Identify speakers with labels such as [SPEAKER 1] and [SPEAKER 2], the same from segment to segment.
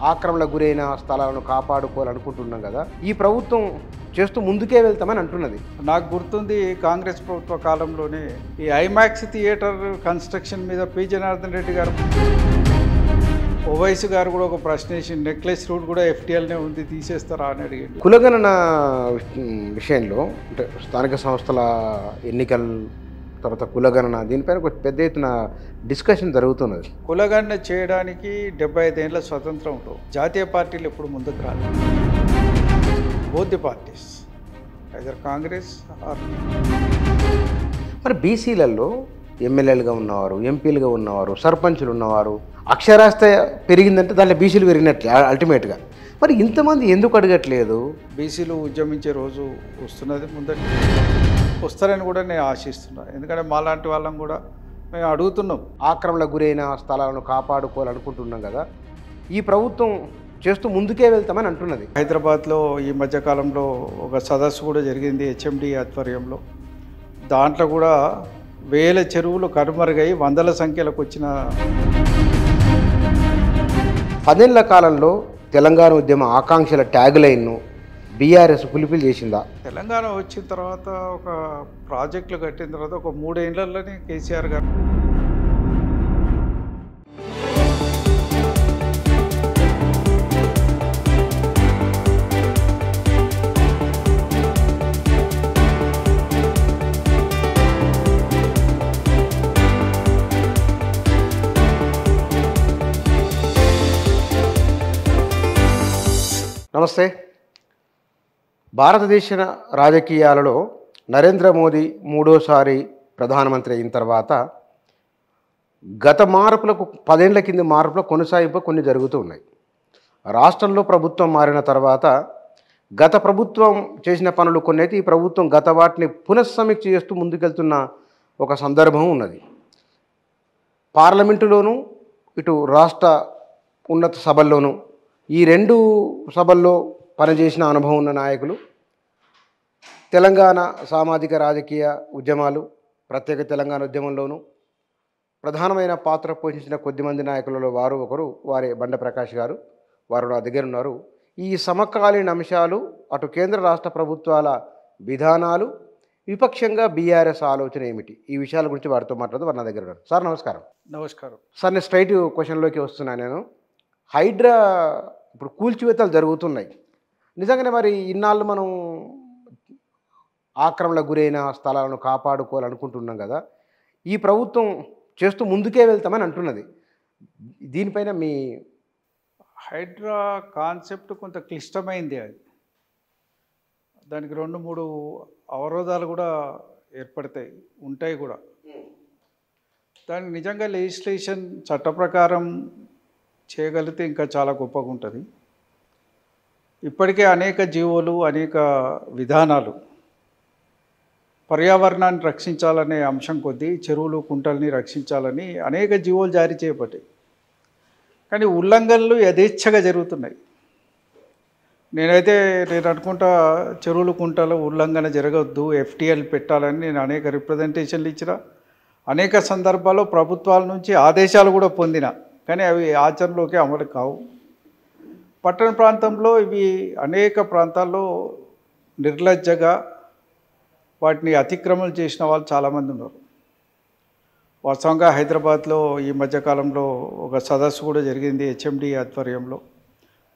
[SPEAKER 1] ఆక్రమణకు గురైన స్థలాలను కాపాడుకోవాలనుకుంటున్నాం కదా, ఈ ప్రభుత్వం చేస్తూ ముందుకే వెళ్తామని అంటున్నది.
[SPEAKER 2] నాకు గుర్తుంది కాంగ్రెస్ ప్రభుత్వ కాలంలోనే ఈ ఐమాక్స్ థియేటర్ కన్స్ట్రక్షన్ మీద పి జనార్దన్ రెడ్డి గారు, ఓవైసీ గారు కూడా ఒక ప్రశ్న వేసి నెక్లెస్ రూట్ కూడా ఎఫ్టీఎల్నే ఉంది తీసేస్తారా అని అడిగాడు.
[SPEAKER 1] కులగణన విషయంలో అంటే స్థానిక సంస్థల ఎన్నికల తర్వాత కులగణన దీనిపైన ఒక పెద్ద ఎత్తున డిస్కషన్ జరుగుతున్నది.
[SPEAKER 2] కులగణన చేయడానికి 75 ఏళ్ల స్వతంత్రం ఉంటుంది. జాతీయ పార్టీలు ఎప్పుడు ముందుకు రాలేదు. Both the parties either Congress or.
[SPEAKER 1] మరి బీసీలలో ఎమ్మెల్యేలుగా ఉన్నవారు, ఎంపీలుగా ఉన్నవారు, సర్పంచులు ఉన్నవారు, అక్షరాస్యత పెరిగిందంటే దాంట్లో బీసీలు పెరిగినట్లే అల్టిమేట్గా. మరి ఇంతమంది ఎందుకు అడగట్లేదు?
[SPEAKER 2] బీసీలు ఉద్యమించే రోజు వస్తున్నది, ముందటి వస్తారని కూడా నేను ఆశిస్తున్నాను. ఎందుకంటే మాలాంటి వాళ్ళం కూడా మేము అడుగుతున్నాం.
[SPEAKER 1] ఆక్రమణకు గురైన స్థలాలను కాపాడుకోవాలనుకుంటున్నాం కదా, ఈ ప్రభుత్వం చేస్తూ ముందుకే వెళ్తామని అంటున్నది.
[SPEAKER 2] హైదరాబాద్లో ఈ మధ్యకాలంలో ఒక సదస్సు కూడా జరిగింది హెచ్ఎండి ఆధ్వర్యంలో. దాంట్లో కూడా వేల చెరువులు కనుమరుగై వందల సంఖ్యలకు వచ్చిన
[SPEAKER 1] 10 ఏళ్ల కాలంలో తెలంగాణ ఉద్యమ ఆకాంక్షల ట్యాగ్ లైన్ను బీఆర్ఎస్ ఫుల్ఫిల్ చేసిందా?
[SPEAKER 2] తెలంగాణ వచ్చిన తర్వాత ఒక ప్రాజెక్టులు కట్టిన తర్వాత ఒక 3 ఏళ్లలోనే కేసీఆర్ గారు
[SPEAKER 1] నమస్తే. భారతదేశ రాజకీయాలలో నరేంద్ర మోదీ మూడోసారి ప్రధానమంత్రి అయిన తర్వాత గత మార్పులకు 10 ఏళ్ల కింద మార్పుల కొనసాగింపు కొన్ని జరుగుతూ ఉన్నాయి. రాష్ట్రంలో ప్రభుత్వం మారిన తర్వాత గత ప్రభుత్వం చేసిన పనులు కొన్ని అయితే ఈ ప్రభుత్వం గత వాటిని పునఃసమీక్ష చేస్తూ ముందుకెళ్తున్న ఒక సందర్భం ఉన్నది. పార్లమెంటులోనూ ఇటు రాష్ట్ర ఉన్నత సభల్లోనూ ఈ 2 సభల్లో పనిచేసిన అనుభవం ఉన్న నాయకులు, తెలంగాణ సామాజిక రాజకీయ ఉద్యమాలు, ప్రత్యేక తెలంగాణ ఉద్యమంలోనూ ప్రధానమైన పాత్ర పోషించిన కొద్దిమంది నాయకులలో వారు ఒకరు, వారే బండ ప్రకాష్ గారు. వారు నా దగ్గర ఉన్నారు. ఈ సమకాలీన అంశాలు, అటు కేంద్ర రాష్ట్ర ప్రభుత్వాల విధానాలు, విపక్షంగా బీఆర్ఎస్ ఆలోచన ఏమిటి, ఈ విషయాల గురించి వారితో మాట్లాడుతూ వారు నా దగ్గర ఉన్నారు. సార్ నమస్కారం.
[SPEAKER 2] నమస్కారం
[SPEAKER 1] సార్, నేను స్ట్రైట్ క్వశ్చన్లోకి వస్తున్నాను. నేను హైడ్రా ఇప్పుడు కూల్చివేతలు జరుగుతున్నాయి. నిజంగానే మరి ఇన్నాళ్ళు మనం ఆక్రమణకు గురైన స్థలాలను కాపాడుకోవాలనుకుంటున్నాం కదా, ఈ ప్రభుత్వం చేస్తూ ముందుకే వెళ్తామని అంటున్నది. దీనిపైన మీ
[SPEAKER 2] హైడ్రా కాన్సెప్ట్ కొంత క్లిష్టమైంది. అది దానికి 2-3 అవరోధాలు కూడా ఏర్పడతాయి, ఉంటాయి కూడా. దానికి నిజంగా లెజిస్లేషన్ చట్ట ప్రకారం చేయగలిగితే ఇంకా చాలా గొప్పగా ఉంటుంది. ఇప్పటికే అనేక జీవోలు, అనేక విధానాలు పర్యావరణాన్ని రక్షించాలనే అంశం కొద్దీ చెరువులు కుంటల్ని రక్షించాలని అనేక జీవోలు జారీ చేయబడ్డాయి. కానీ ఉల్లంఘనలు యథేచ్ఛగా జరుగుతున్నాయి. నేను అనుకుంటా చెరువులు కుంటలు ఉల్లంఘన జరగవద్దు, ఎఫ్టీఎల్ పెట్టాలని నేను అనేక రిప్రజెంటేషన్లు ఇచ్చిన, అనేక సందర్భాల్లో ప్రభుత్వాల నుంచి ఆదేశాలు కూడా పొందిన, కానీ అవి ఆచరణలోకి అమలు కావు. పట్టణ ప్రాంతంలో ఇవి అనేక ప్రాంతాల్లో నిర్లజ్జగా వాటిని అతిక్రమణ చేసిన వాళ్ళు చాలామంది ఉన్నారు. వాస్తవంగా హైదరాబాద్లో ఈ మధ్యకాలంలో ఒక సదస్సు కూడా జరిగింది హెచ్ఎండి ఆధ్వర్యంలో.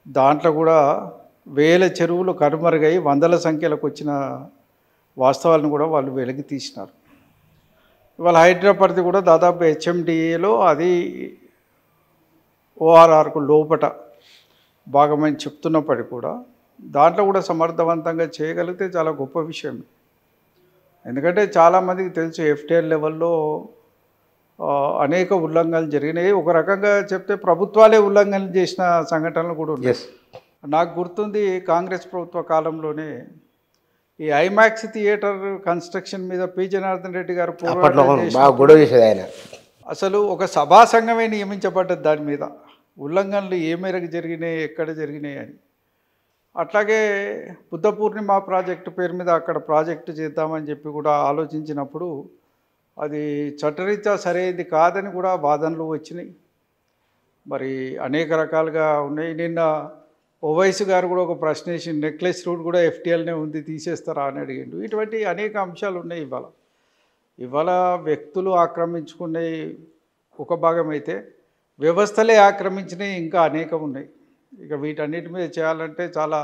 [SPEAKER 2] దాంట్లో కూడా వేల చెరువులు కనుమరుగై వందల సంఖ్యలకు వచ్చిన వాస్తవాలను కూడా వాళ్ళు వెలికి తీసినారు. ఇవాళ హైదరాబాద్ కూడా దాదాపు హెచ్ఎండిఏలో అది ఓఆర్ఆర్కు లోపట భాగమని చెప్తున్నప్పటికీ కూడా దాంట్లో కూడా సమర్థవంతంగా చేయగలిగితే చాలా గొప్ప విషయం. ఎందుకంటే చాలామందికి తెలుసు ఎఫ్టీఎల్ లెవెల్లో అనేక ఉల్లంఘనలు జరిగినాయి. ఒక రకంగా చెప్తే ప్రభుత్వాలే ఉల్లంఘనలు చేసిన సంఘటనలు కూడా ఉన్నాయి. నాకు గుర్తుంది కాంగ్రెస్ ప్రభుత్వ కాలంలోనే ఈ ఐమాక్స్ థియేటర్ కన్స్ట్రక్షన్ మీద పి జనార్దన్ రెడ్డి గారు అసలు ఒక సభా సంఘమే నియమించబడ్డది. దాని మీద ఉల్లంఘనలు ఏ మేరకు జరిగినాయి, ఎక్కడ జరిగినాయి అని. అట్లాగే బుద్ధ పూర్ణిమ ప్రాజెక్టు పేరు మీద అక్కడ ప్రాజెక్టు చేద్దామని చెప్పి కూడా ఆలోచించినప్పుడు అది చట్టరీత్యా సరైనది కాదని కూడా వాదనలు వచ్చినాయి. మరి అనేక రకాలుగా ఉన్నాయి. నిన్న ఓవైసీ గారు కూడా ఒక ప్రశ్న వేసి నెక్లెస్ రూట్ కూడా ఎఫ్టీఎల్నే ఉంది తీసేస్తారా అని అడిగిండు. ఇటువంటి అనేక అంశాలు ఉన్నాయి. ఇవాళ వ్యక్తులు ఆక్రమించుకునే ఒక భాగం అయితే వ్యవస్థలే ఆక్రమించినవి ఇంకా అనేకం ఉన్నాయి. ఇక వీటన్నిటి మీద చేయాలంటే చాలా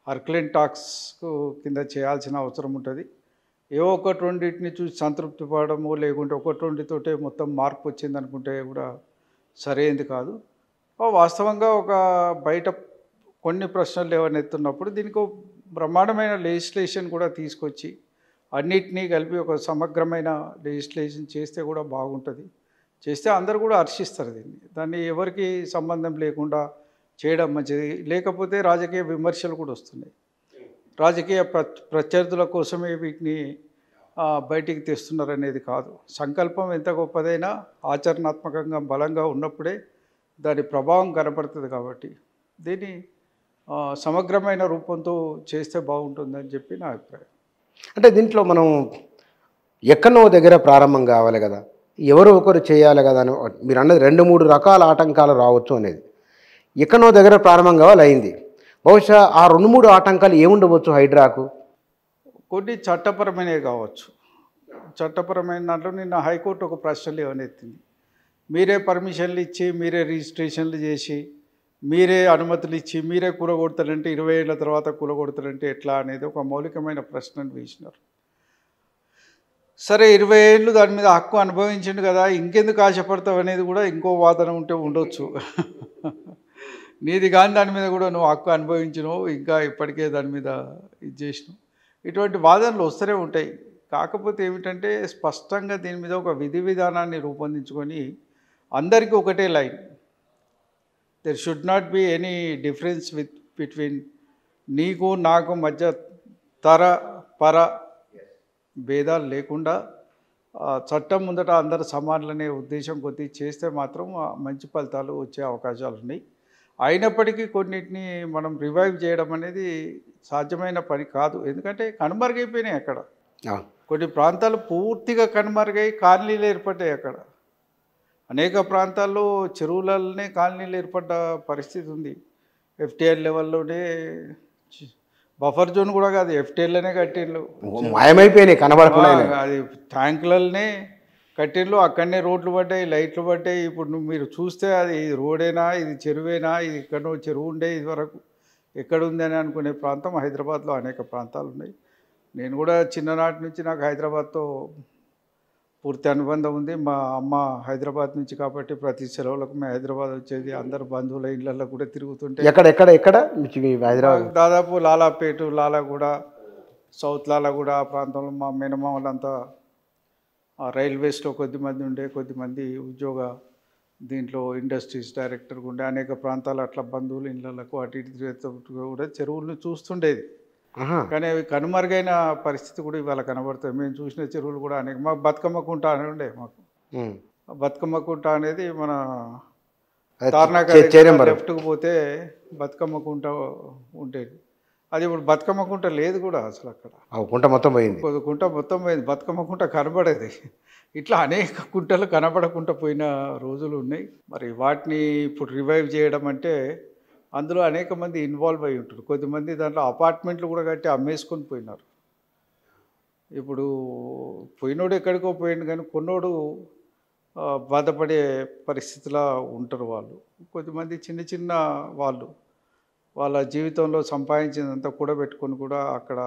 [SPEAKER 2] హర్క్లెన్ టాక్స్ కింద చేయాల్సిన అవసరం ఉంటుంది. ఏవో ఒకటి రెండింటిని చూసి సంతృప్తి పడము, లేకుంటే ఒకటి రెండితోటే మొత్తం మార్పు వచ్చింది అనుకుంటే కూడా సరైనది కాదు. వాస్తవంగా ఒక బయట కొన్ని ప్రశ్నలు ఏమైనా ఎత్తున్నప్పుడు దీనికి ఒక బ్రహ్మాండమైన లెజిస్లేషన్ కూడా తీసుకొచ్చి అన్నిటినీ కలిపి ఒక సమగ్రమైన లెజిస్లేషన్ చేస్తే కూడా బాగుంటుంది. చేస్తే అందరూ కూడా హర్షిస్తారు. దాన్ని ఎవరికి సంబంధం లేకుండా చేయడం మంచిది. లేకపోతే రాజకీయ విమర్శలు కూడా వస్తున్నాయి. రాజకీయ ప్రత్యర్థుల కోసమే వీటిని బయటికి తెస్తున్నారు అనేది కాదు. సంకల్పం ఎంత గొప్పదైనా ఆచరణాత్మకంగా బలంగా ఉన్నప్పుడే దాని ప్రభావం కనపడుతుంది. కాబట్టి దీన్ని సమగ్రమైన రూపంతో చేస్తే బాగుంటుందని చెప్పి నా అభిప్రాయం.
[SPEAKER 1] అంటే దీంట్లో మనం ఎక్కడో దగ్గర ప్రారంభం కావాలి కదా, ఎవరో ఒకరు చేయాలి కదా అని మీరు అన్నది 2-3 రకాల ఆటంకాలు రావచ్చు అనేది. ఎక్కడో దగ్గర ప్రారంభం కావాలి అయింది. బహుశా ఆ 2-3 ఆటంకాలు ఏముండవచ్చు హైడ్రాకు?
[SPEAKER 2] కొన్ని చట్టపరమైనవి కావచ్చు. చట్టపరమైన దాంట్లో నిన్న హైకోర్టు ఒక ప్రశ్నలు ఏమనెత్తింది. మీరే పర్మిషన్లు ఇచ్చి, మీరే రిజిస్ట్రేషన్లు చేసి, మీరే అనుమతులు ఇచ్చి, మీరే కూలగొడతారంటే 20 ఏళ్ళ తర్వాత కూలగొడతారంటే ఎట్లా అనేది ఒక మౌలికమైన ప్రశ్నను వేసినారు. సరే 20 ఏళ్ళు దాని మీద హక్కు అనుభవించిండు కదా, ఇంకెందుకు ఆశపడతావు అనేది కూడా ఇంకో వాదన ఉంటే ఉండొచ్చు. నీది కానీ దాని మీద కూడా నువ్వు హక్కు అనుభవించినావు, ఇంకా ఇప్పటికే దాని మీద ఇది చేసినావు. ఇటువంటి వాదనలు వస్తూనే ఉంటాయి. కాకపోతే ఏమిటంటే స్పష్టంగా దీని మీద ఒక విధి విధానాన్ని రూపొందించుకొని అందరికీ ఒకటే line. There should not be any difference between నీకు నాకు మధ్య పర భేదాలు లేకుండా చట్టం ముందట అందరు సమానులనే ఉద్దేశం కొద్దీ చేస్తే మాత్రం మంచి ఫలితాలు వచ్చే అవకాశాలు ఉన్నాయి. అయినప్పటికీ కొన్నిటిని మనం రివైవ్ చేయడం అనేది సాధ్యమైన పని కాదు. ఎందుకంటే కనుమరుగైపోయినాయి అక్కడ. కొన్ని ప్రాంతాలు పూర్తిగా కనుమరుగై కాలనీలు ఏర్పడ్డాయి. అక్కడ అనేక ప్రాంతాల్లో చెరువులనే కాలనీలు ఏర్పడ్డ పరిస్థితి ఉంది. ఎఫ్టీఎల్ లెవెల్లోనే బఫర్ జోన్ కూడా కాదు, ఎఫ్టీఎల్లోనే కట్టిళ్ళు,
[SPEAKER 1] మాయమైపోయినాయి, కనబడకుండా.
[SPEAKER 2] అది ట్యాంకులనే కట్టిళ్ళు, అక్కడనే రోడ్లు పడ్డాయి, లైట్లు పడ్డాయి. ఇప్పుడు మీరు చూస్తే అది రోడేనా, ఇది చెరువేనా, ఇది ఎక్కడో చెరువు ఉండే ఇది వరకు ఎక్కడుంది అని అనుకునే ప్రాంతం హైదరాబాద్లో అనేక ప్రాంతాలు ఉన్నాయి. నేను కూడా చిన్ననాటి నుంచి నాకు హైదరాబాద్తో పూర్తి అనుబంధం ఉంది. మా అమ్మ హైదరాబాద్ నుంచి కాబట్టి ప్రతి సెలవులకు మేము హైదరాబాద్ వచ్చేది. అందరు బంధువుల ఇళ్ళల్లో కూడా తిరుగుతుంటే
[SPEAKER 1] ఎక్కడ హైదరాబాద్
[SPEAKER 2] దాదాపు లాలాపేట, లాలాగూడ, సౌత్ లాలాగూడ ఆ ప్రాంతంలో మా మేనమామలంతా రైల్వేస్లో కొద్దిమంది ఉండే, కొద్దిమంది ఉద్యోగ దీంట్లో ఇండస్ట్రీస్ డైరెక్టర్గా ఉండే, అనేక ప్రాంతాలు అట్లా బంధువుల ఇళ్ళకు అటు ఇటు కూడా చెరువులను చూస్తుండేది. కానీ అవి కనుమరుగైన పరిస్థితి కూడా ఇవాళ కనబడుతుంది. మేము చూసిన చెరువులు కూడా అనేక. మాకు బతుకమ్మ కుంట అని ఉండే. మాకు బతుకమ్మ కుంట అనేది మన తార్నాక లెఫ్ట్కు పోతే బతుకమ్మ కుంట ఉండేది. అది ఇప్పుడు బతుకమ్మ కుంట లేదు కూడా అసలు. అక్కడ
[SPEAKER 1] కుంట మొత్తం పోయింది,
[SPEAKER 2] కుంట మొత్తం పోయింది, బతుకమ్మ కుంట కనబడేది. ఇట్లా అనేక కుంటలు కనబడకుండా పోయిన రోజులు ఉన్నాయి. మరి వాటిని ఇప్పుడు రివైవ్ చేయడం అంటే అందులో అనేక మంది ఇన్వాల్వ్ అయి ఉంటారు. కొద్దిమంది దాంట్లో అపార్ట్మెంట్లు కూడా కట్టి అమ్మేసుకొని పోయినారు. ఇప్పుడు పోయినోడు ఎక్కడికో పోయిండు, కానీ కొన్నోడు బాధపడే పరిస్థితిలో ఉంటారు వాళ్ళు. కొద్దిమంది చిన్న చిన్న వాళ్ళు వాళ్ళ జీవితంలో సంపాదించినంత కూడబెట్టుకొని కూడా అక్కడ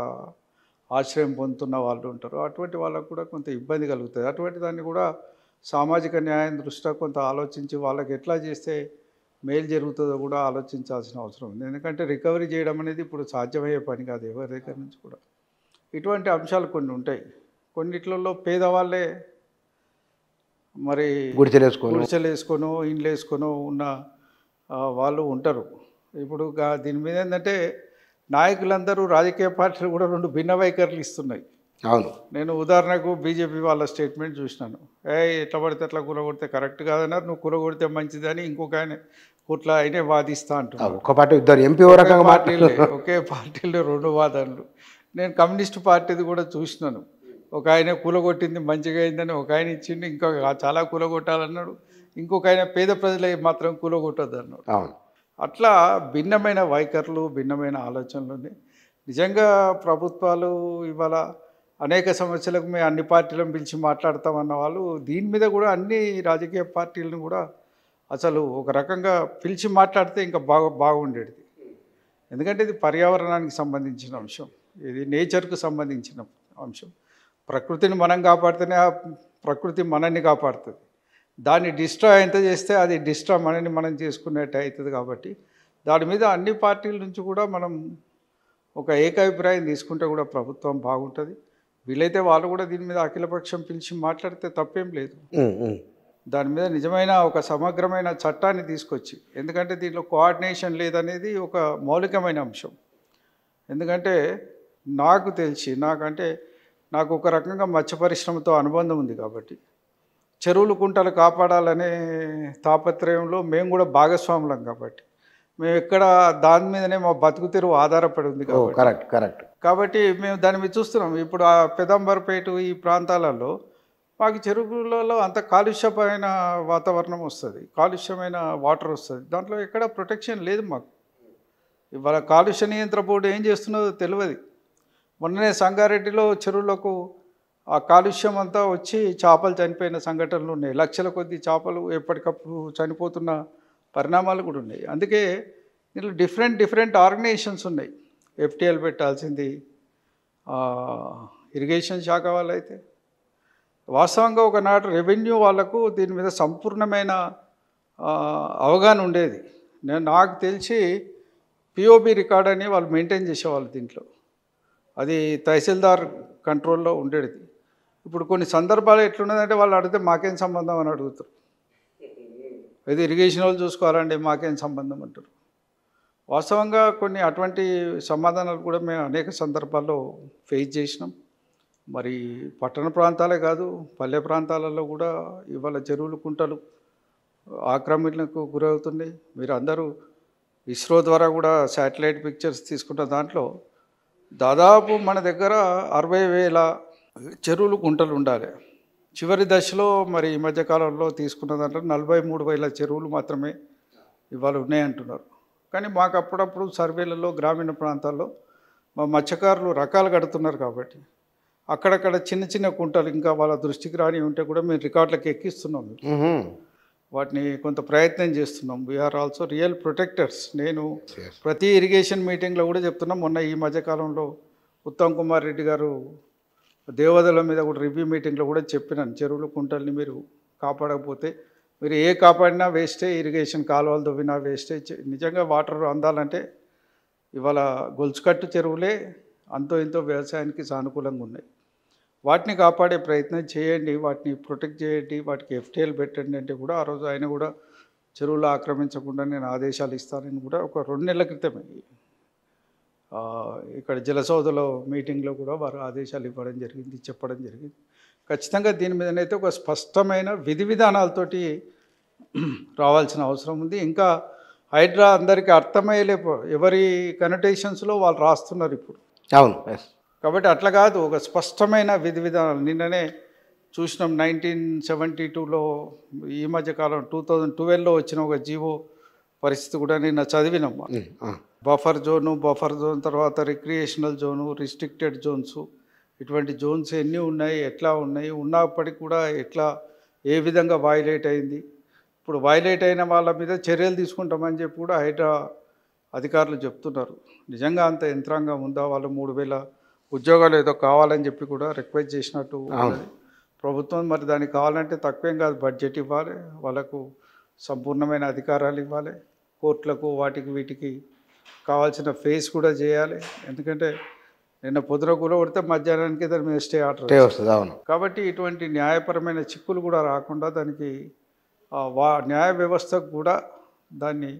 [SPEAKER 2] ఆశ్రయం పొందుతున్న వాళ్ళు ఉంటారు. అటువంటి వాళ్ళకు కూడా కొంత ఇబ్బంది కలుగుతుంది. అటువంటి దాన్ని కూడా సామాజిక న్యాయం దృష్ట్యా కొంత ఆలోచించి వాళ్ళకి ఎట్లా చేస్తే మేలు జరుగుతుందో కూడా ఆలోచించాల్సిన అవసరం ఉంది. ఎందుకంటే రికవరీ చేయడం అనేది ఇప్పుడు సాధ్యమయ్యే పని కాదు ఎవరి దగ్గర నుంచి కూడా. ఇటువంటి అంశాలు కొన్ని ఉంటాయి. కొన్నిట్లలో పేదవాళ్ళే మరి గుడిసెలు వేసుకొనో ఇండ్లు వేసుకొనో ఉన్న వాళ్ళు ఉంటారు. ఇప్పుడు దీని మీద ఏంటంటే నాయకులందరూ రాజకీయ పార్టీలు కూడా 2 భిన్న వైఖరులు ఇస్తున్నాయి.
[SPEAKER 1] అవును.
[SPEAKER 2] నేను ఉదాహరణకు బీజేపీ వాళ్ళ స్టేట్మెంట్ చూసినాను. ఎట్లా పడితే అట్లా కూలగొడితే కరెక్ట్ కాదన్నారు, నువ్వు కూలగొడితే మంచిదని ఇంకొక ఆయన కోట్ల అయినే వాదిస్తా అంటున్నాను.
[SPEAKER 1] ఒక పార్టీ ఇద్దరు ఎంపీ
[SPEAKER 2] ఒకే పార్టీలో 2 వాదనలు. నేను కమ్యూనిస్ట్ పార్టీది కూడా చూసినాను. ఒక ఆయన కూలగొట్టింది మంచిగా అయిందని ఒక ఆయన ఇచ్చిండు, ఇంకొక చాలా కూలగొట్టాలన్నాడు, ఇంకొక ఆయన పేద ప్రజలే మాత్రం కూలగొట్టొద్దు అన్నాడు.
[SPEAKER 1] అవును.
[SPEAKER 2] అట్లా భిన్నమైన వైఖరులు, భిన్నమైన ఆలోచనలు ఉన్నాయి. నిజంగా ప్రభుత్వాలు ఇవాళ అనేక సమస్యలకు మేము అన్ని పార్టీలను పిలిచి మాట్లాడతామన్న వాళ్ళు దీని మీద కూడా అన్ని రాజకీయ పార్టీలను కూడా అసలు ఒక రకంగా పిలిచి మాట్లాడితే ఇంకా బాగుండేది. ఎందుకంటే ఇది పర్యావరణానికి సంబంధించిన అంశం, ఇది నేచర్కు సంబంధించిన అంశం. ప్రకృతిని మనం కాపాడితేనే ఆ ప్రకృతి మనల్ని కాపాడుతుంది. దాన్ని డిస్ట్రాయ్ ఎంత చేస్తే అది డిస్ట్రాయ్ మనల్ని మనం చేసుకునేట్టు అవుతుంది. కాబట్టి దాని మీద అన్ని పార్టీల నుంచి కూడా మనం ఒక ఏకాభిప్రాయం తీసుకుంటే కూడా ప్రభుత్వం బాగుంటుంది. వీలైతే వాళ్ళు కూడా దీని మీద అఖిలపక్షం పిలిచి మాట్లాడితే తప్పేం లేదు. దాని మీద నిజమైన ఒక సమగ్రమైన చట్టాన్ని తీసుకొచ్చి, ఎందుకంటే దీంట్లో కోఆర్డినేషన్ లేదనేది ఒక మౌలికమైన అంశం. ఎందుకంటే నాకు తెలిసి నాకు ఒక రకంగా మత్స్య పరిశ్రమతో అనుబంధం ఉంది కాబట్టి చెరువులు కుంటలు కాపాడాలనే తాపత్రయంలో మేము కూడా భాగస్వాములం కాబట్టి మేము ఎక్కడ దాని మీదనే మా బతుకు తెరువు ఆధారపడి ఉంది
[SPEAKER 1] కరెక్ట్.
[SPEAKER 2] కాబట్టి మేము దాని మీద చూస్తున్నాం. ఇప్పుడు ఆ పెదంబర్పేట ఈ ప్రాంతాలలో మాకు చెరువులలో అంత కాలుష్యమైన వాతావరణం వస్తుంది, కాలుష్యమైన వాటర్ వస్తుంది. దాంట్లో ఎక్కడ ప్రొటెక్షన్ లేదు మాకు. ఇవాళ కాలుష్య నియంత్రణ బోర్డు ఏం చేస్తున్నదో తెలియదు. మొన్ననే సంగారెడ్డిలో చెరువులకు ఆ కాలుష్యం అంతా వచ్చి చేపలు చనిపోయిన సంఘటనలు ఉన్నాయి. లక్షల కొద్ది చేపలు ఎప్పటికప్పుడు చనిపోతున్న పరిణామాలు కూడా ఉన్నాయి. అందుకే దీంట్లో డిఫరెంట్ ఆర్గనైజేషన్స్ ఉన్నాయి. FTL పెట్టాల్సింది ఇరిగేషన్ శాఖ వాళ్ళైతే, వాస్తవంగా ఒకనాడు రెవెన్యూ వాళ్ళకు దీని మీద సంపూర్ణమైన అవగాహన ఉండేది. నాకు తెలిసి POB రికార్డ్ అని వాళ్ళు మెయింటైన్ చేసేవాళ్ళు దీంట్లో, అది తహసీల్దార్ కంట్రోల్లో ఉండేది. ఇప్పుడు కొన్ని సందర్భాలు ఎట్లున్నదంటే వాళ్ళు అడిగితే మాకేం సంబంధం అని అడుగుతారు. ఇది ఇరిగేషన్ వాళ్ళు చూసుకోవాలండి, మాకేం సంబంధం అంటారు. వాస్తవంగా కొన్ని అటువంటి సమాధానాలు కూడా మేము అనేక సందర్భాల్లో ఫేస్ చేసినాం. మరి పట్టణ ప్రాంతాలే కాదు, పల్లె ప్రాంతాలలో కూడా ఇవాళ చెరువులు కుంటలు ఆక్రమణకు గురవుతున్నాయి. మీరు అందరూ ఇస్రో ద్వారా కూడా శాటిలైట్ పిక్చర్స్ తీసుకున్న దాంట్లో దాదాపు మన దగ్గర 60,000 చెరువులు కుంటలు ఉండాలి. చివరి దశలో మరి ఈ మధ్యకాలంలో తీసుకున్న దాంట్లో 43,000 చెరువులు మాత్రమే ఇవాళ ఉన్నాయంటున్నారు. కానీ మాకు అప్పుడప్పుడు సర్వేలలో గ్రామీణ ప్రాంతాల్లో మా మత్స్యకారులు రకాలు కడుతున్నారు కాబట్టి అక్కడక్కడ చిన్న కుంటలు ఇంకా వాళ్ళ దృష్టికి రాని ఉంటే కూడా మేము రికార్డులకు ఎక్కిస్తున్నాం. వాటిని కొంత ప్రయత్నం చేస్తున్నాం. We're also real protectors. నేను ప్రతి ఇరిగేషన్ మీటింగ్లో కూడా చెప్తున్నాం. మొన్న ఈ మధ్యకాలంలో ఉత్తమ్ కుమార్ రెడ్డి గారు దేవదల మీద కూడా రివ్యూ మీటింగ్లో కూడా చెప్పినాను, చెరువులు కుంటల్ని మీరు కాపాడకపోతే మీరు ఏ కాపాడినా వేస్టే, ఇరిగేషన్ కాలువలు దవ్వినా వేస్టే. నిజంగా వాటర్ అందాలంటే ఇవాళ గొలుసుకట్టు చెరువులే అంతో ఇంతో వ్యవసాయానికి సానుకూలంగా ఉన్నాయి. వాటిని కాపాడే ప్రయత్నం చేయండి, వాటిని ప్రొటెక్ట్ చేయండి, వాటికి FTL పెట్టండి అంటే కూడా ఆ రోజు ఆయన కూడా చెరువులు ఆక్రమించకుండా నేను ఆదేశాలు ఇస్తానని కూడా ఒక 2 నెలల క్రితమే ఇక్కడ జలసౌధలో మీటింగ్లో కూడా వారు ఆదేశాలు ఇవ్వడం జరిగింది, చెప్పడం జరిగింది. ఖచ్చితంగా దీని మీదనైతే ఒక స్పష్టమైన విధి విధానాలతోటి రావాల్సిన అవసరం ఉంది. ఇంకా హైడ్రా అందరికీ అర్థమయ్యేలేపు ఎవరి కనోటేషన్స్లో వాళ్ళు రాస్తున్నారు ఇప్పుడు.
[SPEAKER 1] అవును.
[SPEAKER 2] కాబట్టి అట్లా కాదు, ఒక స్పష్టమైన విధి విధానాలు. నిన్ననే చూసినాం 1972లో ఈ మధ్యకాలం 2012లో వచ్చిన ఒక జీవో పరిస్థితి కూడా నిన్న చదివినాం. బఫర్ జోన్ తర్వాత రిక్రియేషనల్ జోను, రిస్ట్రిక్టెడ్ జోన్స్, ఇటువంటి జోన్స్ ఎన్ని ఉన్నాయి, ఎట్లా ఉన్నాయి, ఉన్నప్పటికీ కూడా ఏ విధంగా వైలేట్ అయింది. ఇప్పుడు వైలేట్ అయిన వాళ్ళ మీద చర్యలు తీసుకుంటామని చెప్పి కూడా హైడ్రా అధికారులు చెప్తున్నారు. నిజంగా అంత యంత్రాంగం ఉందా? వాళ్ళు 3,000 ఉద్యోగాలు ఏదో కావాలని చెప్పి కూడా రిక్వెస్ట్ చేసినట్టు ఉన్నది ప్రభుత్వం. మరి దానికి కావాలంటే తక్కువేం కాదు, బడ్జెట్ ఇవ్వాలి, వాళ్ళకు సంపూర్ణమైన అధికారాలు ఇవ్వాలి, కోర్టులకు వాటికి వీటికి కావాల్సిన ఫేస్ కూడా చేయాలి. ఎందుకంటే నిన్న పొద్దున కూలగొడితే మధ్యాహ్నానికి దాని మీద స్టే ఆర్డర్ వస్తుంది. అవును. కాబట్టి ఇటువంటి న్యాయపరమైన చిక్కులు కూడా రాకుండా దానికి న్యాయ వ్యవస్థకు కూడా దాన్ని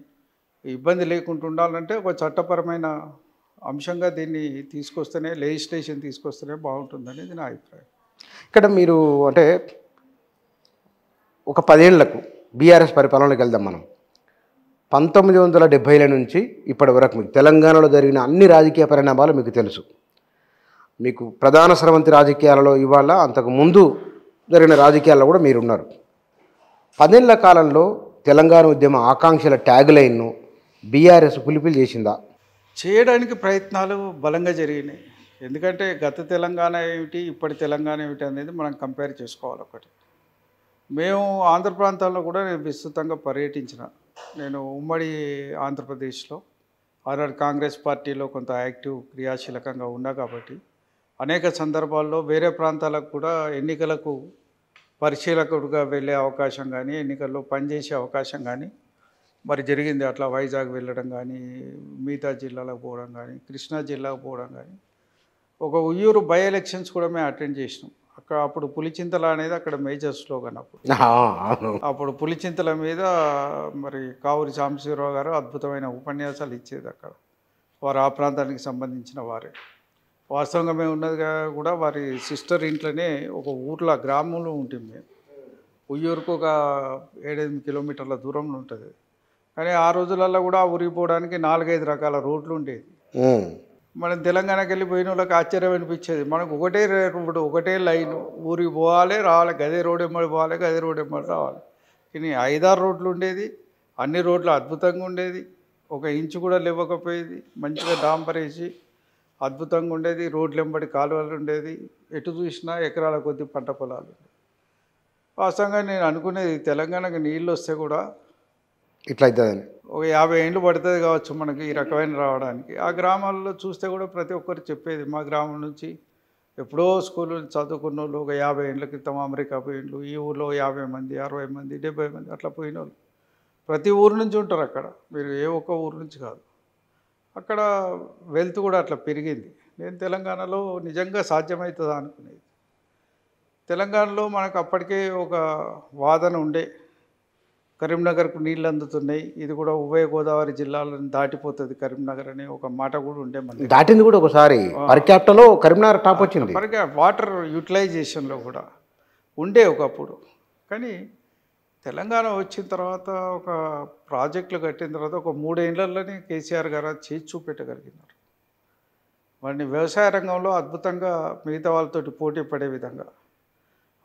[SPEAKER 2] ఇబ్బంది లేకుండా ఉండాలంటే ఒక చట్టపరమైన అంశంగా దీన్ని తీసుకొస్తేనే, లెజిస్లేషన్ తీసుకొస్తేనే బాగుంటుందనేది నా అభిప్రాయం.
[SPEAKER 1] ఇక్కడ మీరు అంటే ఒక 10 ఏళ్లకు బీఆర్ఎస్ పరిపాలనలోకి వెళ్దాం మనం. 1970ల నుంచి ఇప్పటి వరకు మీకు తెలంగాణలో జరిగిన అన్ని రాజకీయ పరిణామాలు మీకు తెలుసు. మీకు ప్రధాన స్రవంతి రాజకీయాలలో ఇవాళ అంతకు ముందు జరిగిన రాజకీయాల్లో కూడా మీరున్నారు. 10 ఏళ్ల కాలంలో తెలంగాణ ఉద్యమ ఆకాంక్షల ట్యాగ్ లైన్ను బీఆర్ఎస్ ఫుల్ఫిల్ చేసిందా?
[SPEAKER 2] చేయడానికి ప్రయత్నాలు బలంగా జరిగినాయి. ఎందుకంటే గత తెలంగాణ ఏమిటి, ఇప్పటి తెలంగాణ ఏమిటి అనేది మనం కంపేర్ చేసుకోవాలి. ఒకటి, మేము ఆంధ్ర ప్రాంతాల్లో కూడా నేను విస్తృతంగా పర్యటించిన. నేను ఉమ్మడి ఆంధ్రప్రదేశ్లో ఆనాడు కాంగ్రెస్ పార్టీలో కొంత యాక్టివ్ క్రియాశీలకంగా ఉన్నా కాబట్టి అనేక సందర్భాల్లో వేరే ప్రాంతాలకు కూడా ఎన్నికలకు పరిశీలకుడిగా వెళ్ళే అవకాశం కానీ, ఎన్నికల్లో పనిచేసే అవకాశం కానీ మరి జరిగింది. అట్లా వైజాగ్ వెళ్ళడం కానీ, మిగతా జిల్లాలకు పోవడం కానీ, కృష్ణా జిల్లాకు పోవడం కానీ, ఒక ఉయ్యూరు బై ఎలక్షన్స్ కూడా మేము అటెండ్ చేసినాం. అక్కడ అప్పుడు పులిచింతల అనేది అక్కడ మేజర్ స్లోగన్. అప్పుడు పులిచింతల మీద మరి కావూరి సాంబశివరావు గారు అద్భుతమైన ఉపన్యాసాలు ఇచ్చేది. అక్కడ వారు ఆ ప్రాంతానికి సంబంధించిన వారే. వాస్తవంగా మేము ఉన్నది కూడా వారి సిస్టర్ ఇంట్లోనే ఒక ఊర్లో గ్రామంలో ఉంటుంది. మేము ఉయ్యూరుకు ఒక 7-8 కిలోమీటర్ల దూరంలో ఉంటుంది. కానీ ఆ రోజులలో కూడా ఊరికి పోవడానికి 4-5 రకాల రోడ్లు ఉండేది. మనం తెలంగాణకి వెళ్ళిపోయిన వాళ్ళకి ఆశ్చర్యం అనిపించేది. మనకు ఒకటే రోడ్డు, ఒకటే లైను, ఊరికి పోవాలి రావాలి, గదే రోడ్ ఎమ్మడి పోవాలి, గదే రోడ్ ఎమ్మడి రావాలి. కానీ 5-6 రోడ్లు ఉండేది. అన్ని రోడ్లు అద్భుతంగా ఉండేది. ఒక ఇంచు కూడా లేవకపోయేది. మంచిగా డాంబర్ వేసి అద్భుతంగా ఉండేది. రోడ్లు వెంబడి కాలువలు ఉండేది. ఎటు చూసినా ఎకరాల కొద్ది పంట పొలాలు. వాస్తవంగా నేను అనుకునేది తెలంగాణకు నీళ్ళు వస్తే కూడా
[SPEAKER 1] ఇట్లా అవుతుందని
[SPEAKER 2] ఒక 50 ఏళ్ళు పడుతుంది కావచ్చు మనకి ఈ రకమైన రావడానికి. ఆ గ్రామాల్లో చూస్తే కూడా ప్రతి ఒక్కరు చెప్పేది, మా గ్రామం నుంచి ఎప్పుడో స్కూల్ చదువుకున్న వాళ్ళు ఒక 50 ఏళ్ళ క్రితం అమెరికా పోయినళ్ళు, ఈ ఊళ్ళో 50 మంది, 60 మంది, 70 మంది అట్లా పోయిన వాళ్ళు ప్రతి ఊరు నుంచి ఉంటారు అక్కడ. మీరు ఏ ఒక్క ఊరు నుంచి కాదు. అక్కడ వెల్త్ కూడా అట్లా పెరిగింది. నేను తెలంగాణలో నిజంగా సాధ్యమవుతుందా అనుకునేది. తెలంగాణలో మనకు అప్పటికే ఒక వాదన ఉండే, కరీంనగర్కు నీళ్ళు అందుతున్నాయి, ఇది కూడా ఉభయ గోదావరి జిల్లాలను దాటిపోతుంది కరీంనగర్ అనే ఒక మాట కూడా ఉండే. మన
[SPEAKER 1] దాటింది కూడా ఒకసారి పర్ క్యాపిటల్లో కరీంనగర్ టాప్ వచ్చింది.
[SPEAKER 2] వాటర్ యూటిలైజేషన్లో కూడా ఉండే ఒకప్పుడు. కానీ తెలంగాణ వచ్చిన తర్వాత ఒక ప్రాజెక్టులు కట్టిన తర్వాత ఒక 3 ఏళ్లలోనే కేసీఆర్ గారు చేసి చూపెట్టగలిగినారు. వాడిని వ్యవసాయ రంగంలో అద్భుతంగా మిగతా వాళ్ళతోటి పోటీ పడే విధంగా,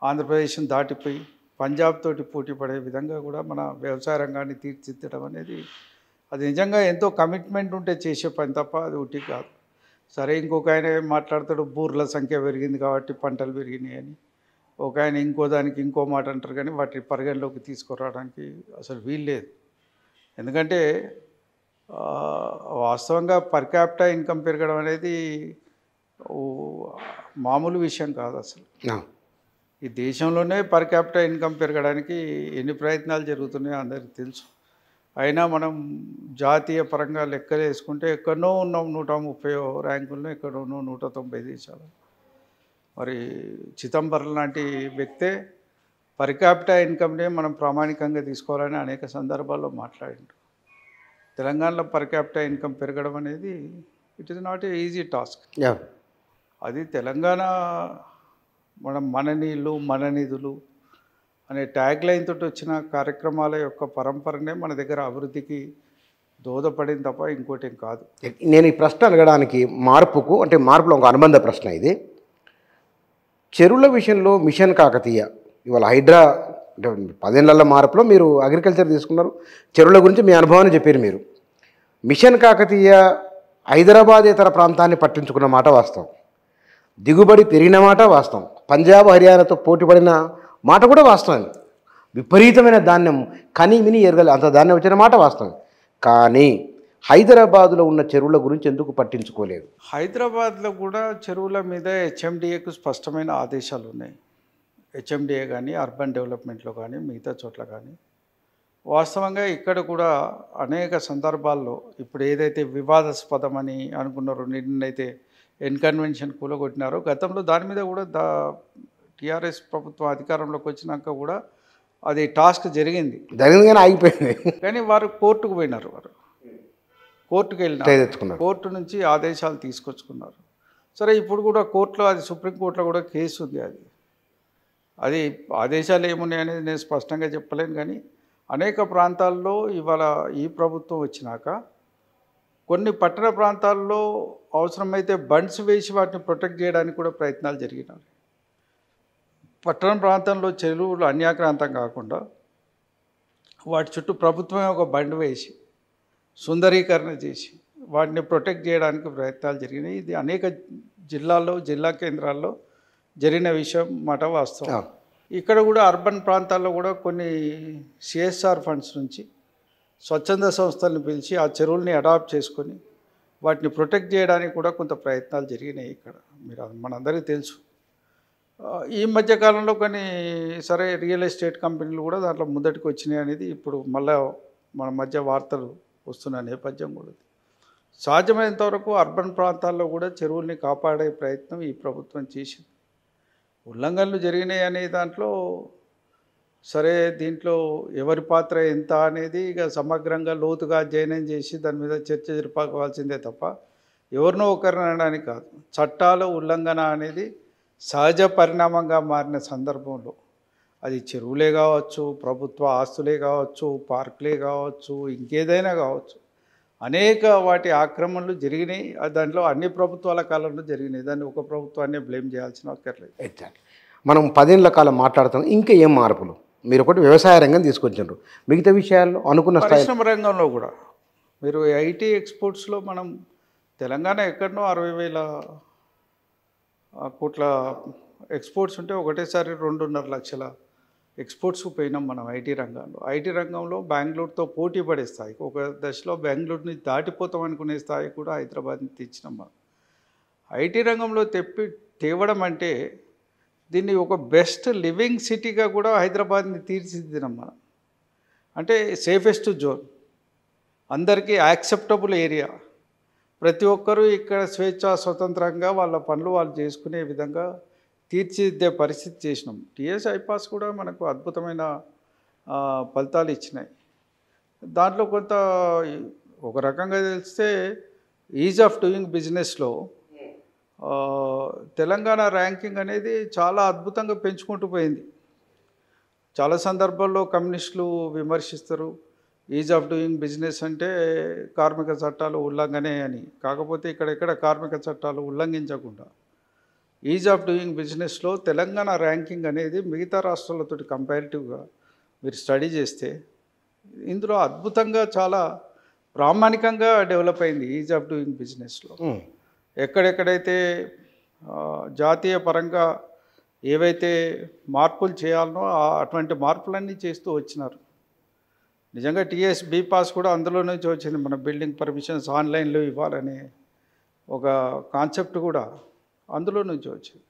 [SPEAKER 2] ఆంధ్రప్రదేశ్ని దాటిపోయి పంజాబ్ తోటి పోటీ పడే విధంగా కూడా మన వ్యవసాయ రంగాన్ని తీర్చిదిద్దడం అనేది అది నిజంగా ఎంతో కమిట్మెంట్ ఉంటే చేసే పని తప్ప అది ఉట్టి కాదు. సరే, ఇంకొక ఆయన ఏం మాట్లాడతాడు, బూర్ల సంఖ్య పెరిగింది కాబట్టి పంటలు పెరిగినాయి అని. ఒక ఆయన ఇంకో దానికి ఇంకో మాట అంటారు. కానీ వాటిని పరిగణలోకి తీసుకురావడానికి అసలు వీల్లేదు. ఎందుకంటే వాస్తవంగా పర్ క్యాపిటా ఇన్కమ్ పెరగడం అనేది మామూలు విషయం కాదు అసలు. ఈ దేశంలోనే పర్ క్యాపిటా ఇన్కమ్ పెరగడానికి ఎన్ని ప్రయత్నాలు జరుగుతున్నాయో అందరికీ తెలుసు. అయినా మనం జాతీయ పరంగా లెక్కలు వేసుకుంటే ఎక్కడో ఉన్నాం 130వ ర్యాంకుల్లో, ఎక్కడో 190 దేశాలు. మరి చిదంబరం లాంటి వ్యక్తే పర్ క్యాపిటా ఇన్కమ్నే మనం ప్రామాణికంగా తీసుకోవాలని అనేక సందర్భాల్లో మాట్లాడిండు. తెలంగాణలో పర్ క్యాపిటా ఇన్కమ్ పెరగడం అనేది it is not a easy task. అది తెలంగాణ మన నీళ్ళు మన నిధులు అనే ట్యాగ్ లైన్ తోటి వచ్చిన కార్యక్రమాల యొక్క పరంపరనే మన దగ్గర అభివృద్ధికి దోహదపడింది తప్ప ఇంకోటి ఏం కాదు.
[SPEAKER 1] నేను ఈ ప్రశ్న అడగడానికి మార్పులో ఒక అనుబంధ ప్రశ్న ఇది. చెరువుల విషయంలో మిషన్ కాకతీయ ఇవాళ హైడ్రా అంటే 10 ఏళ్ల మార్పులో మీరు అగ్రికల్చర్ తీసుకున్నారు, చెరువుల గురించి మీ అనుభవాన్ని చెప్పారు మీరు. మిషన్ కాకతీయ హైదరాబాదేతర ప్రాంతాన్ని పట్టించుకున్న మాట వాస్తవం, దిగుబడి పెరిగిన మాట వాస్తవం, పంజాబ్ హర్యానాతో పోటీ పడిన మాట కూడా వాస్తవం. విపరీతమైన ధాన్యం కనీమిని ఎరగలి అంత ధాన్యం వచ్చిన మాట వాస్తవం. కానీ హైదరాబాద్లో ఉన్న చెరువుల గురించి ఎందుకు పట్టించుకోలేదు?
[SPEAKER 2] హైదరాబాద్లో కూడా చెరువుల మీద హెచ్ఎండిఏకు స్పష్టమైన ఆదేశాలు ఉన్నాయి. హెచ్ఎండిఏ కానీ అర్బన్ డెవలప్మెంట్లో కానీ మిగతా చోట్ల కానీ వాస్తవంగా ఇక్కడ కూడా అనేక సందర్భాల్లో ఇప్పుడు ఏదైతే వివాదాస్పదమని అనుకున్నారో, నిన్నైతే ఎన్కన్వెన్షన్ కూలగొట్టినారో, గతంలో దాని మీద కూడా టీఆర్ఎస్ ప్రభుత్వం అధికారంలోకి వచ్చినాక కూడా అది టాస్క్ జరిగింది
[SPEAKER 1] కానీ ఆగిపోయింది.
[SPEAKER 2] కానీ వారు కోర్టుకు పోయినారు. వారు కోర్టుకు వెళ్ళినారు, కోర్టు నుంచి ఆదేశాలు తీసుకొచ్చుకున్నారు. సరే, ఇప్పుడు కూడా కోర్టులో అది సుప్రీంకోర్టులో కూడా కేసు ఉంది. అది ఆదేశాలు ఏమున్నాయి అనేది నేను స్పష్టంగా చెప్పలేను. కానీ అనేక ప్రాంతాల్లో ఇవాళ ఈ ప్రభుత్వం వచ్చినాక కొన్ని పట్టణ ప్రాంతాల్లో అవసరమైతే బండ్స్ వేసి వాటిని ప్రొటెక్ట్ చేయడానికి కూడా ప్రయత్నాలు జరిగినాయి. పట్టణ ప్రాంతంలో చెరువులు అన్యాక్రాంతం కాకుండా వాటి చుట్టూ ప్రభుత్వమే ఒక బండ్ వేసి సుందరీకరణ చేసి వాటిని ప్రొటెక్ట్ చేయడానికి ప్రయత్నాలు జరిగినాయి. ఇది అనేక జిల్లాల్లో, జిల్లా కేంద్రాల్లో జరిగిన విషయం మాట వాస్తవం. ఇక్కడ కూడా అర్బన్ ప్రాంతాల్లో కూడా కొన్ని సిఎస్ఆర్ ఫండ్స్ నుంచి స్వచ్ఛంద సంస్థలను పిలిచి ఆ చెరువుల్ని అడాప్ట్ చేసుకొని వాటిని ప్రొటెక్ట్ చేయడానికి కూడా కొంత ప్రయత్నాలు జరిగినాయి. ఇక్కడ మనందరికీ తెలుసు. ఈ మధ్యకాలంలో కొన్ని సరే రియల్ ఎస్టేట్ కంపెనీలు కూడా దాంట్లో ముందటికి వచ్చినాయి అనేది ఇప్పుడు మళ్ళీ మన మధ్య వార్తలు వస్తున్న నేపథ్యం కూడా. సాధ్యమైనంత వరకు అర్బన్ ప్రాంతాల్లో కూడా చెరువుల్ని కాపాడే ప్రయత్నం ఈ ప్రభుత్వం చేసింది. ఉల్లంఘనలు జరిగినాయి అనే దాంట్లో సరే దీంట్లో ఎవరి పాత్ర ఎంత అనేది ఇక సమగ్రంగా లోతుగా అధ్యయనం చేసి దాని మీద చర్చ జరపాల్సిందే తప్ప ఎవరినో ఒకరిని అనడానికి కాదు. చట్టాల ఉల్లంఘన అనేది సహజ పరిణామంగా మారిన సందర్భంలో అది చెరువులే కావచ్చు, ప్రభుత్వ ఆస్తులే కావచ్చు, పార్కులే కావచ్చు, ఇంకేదైనా కావచ్చు, అనేక వాటి ఆక్రమణలు జరిగినాయి. దాంట్లో అన్ని ప్రభుత్వాల కాలంలో జరిగినాయి. దాన్ని ఒక ప్రభుత్వాన్ని బ్లేమ్ చేయాల్సిన అక్కర్లేదు.
[SPEAKER 1] ఎగ్జాక్ట్. మనం 10 ఏళ్ల కాలం మాట్లాడుతాం. ఇంకా ఏం మార్పులు? మీరు ఒకటి వ్యవసాయ రంగం తీసుకొచ్చారు, మిగతా విషయాల్లో అనుకున్న
[SPEAKER 2] పరిశ్రమ రంగంలో కూడా మీరు ఐటీ ఎక్స్పోర్ట్స్లో మనం తెలంగాణ ఎక్కడనో 60,000 కోట్ల ఎక్స్పోర్ట్స్ ఉంటే ఒకటేసారి 2.5 లక్షల ఎక్స్పోర్ట్స్కి పోయినాం మనం ఐటీ రంగంలో. ఐటీ రంగంలో బెంగళూరుతో పోటీ పడే స్థాయికి, ఒక దశలో బెంగళూరుని దాటిపోతాం అనుకునే స్థాయి కూడా హైదరాబాద్ని తెచ్చినాం మనం. ఐటీ రంగంలో తేవడం అంటే దీన్ని ఒక బెస్ట్ లివింగ్ సిటీగా కూడా హైదరాబాద్ని తీర్చిదిద్దినాం మనం. అంటే సేఫెస్ట్ జోన్, అందరికీ యాక్సెప్టబుల్ ఏరియా, ప్రతి ఒక్కరూ ఇక్కడ స్వేచ్ఛ స్వతంత్రంగా వాళ్ళ పనులు వాళ్ళు చేసుకునే విధంగా తీర్చిదిద్దే పరిస్థితి చేసినాం. టీఎస్ ఐపాస్ కూడా మనకు అద్భుతమైన ఫలితాలు ఇచ్చినాయి. దాంట్లో కొంత ఒక రకంగా తెలిస్తే ఈజ్ ఆఫ్ డూయింగ్ బిజినెస్లో తెలంగాణ ర్యాంకింగ్ అనేది చాలా అద్భుతంగా పెంచుకుంటూ పోయింది. చాలా సందర్భాల్లో కమ్యూనిస్టులు విమర్శిస్తారు, ఈజ్ ఆఫ్ డూయింగ్ బిజినెస్ అంటే కార్మిక చట్టాలు ఉల్లంఘనే అని. కాకపోతే ఇక్కడెక్కడ కార్మిక చట్టాలు ఉల్లంఘించకుండా ఈజ్ ఆఫ్ డూయింగ్ బిజినెస్లో తెలంగాణ ర్యాంకింగ్ అనేది మిగతా రాష్ట్రాలతో కంపారిటివ్గా మీరు స్టడీ చేస్తే ఇందులో అద్భుతంగా చాలా ప్రామాణికంగా డెవలప్ అయింది ఈజ్ ఆఫ్ డూయింగ్ బిజినెస్లో. ఎక్కడెక్కడైతే జాతీయ పరంగా ఏవైతే మార్పులు చేయాలనో అటువంటి మార్పులన్నీ చేస్తూ వచ్చినారు. నిజంగా టీఎస్ బీ పాస్ కూడా అందులో నుంచి వచ్చింది. మన బిల్డింగ్ పర్మిషన్స్ ఆన్లైన్లో ఇవ్వాలనే ఒక కాన్సెప్ట్ కూడా అందులో నుంచి వచ్చింది.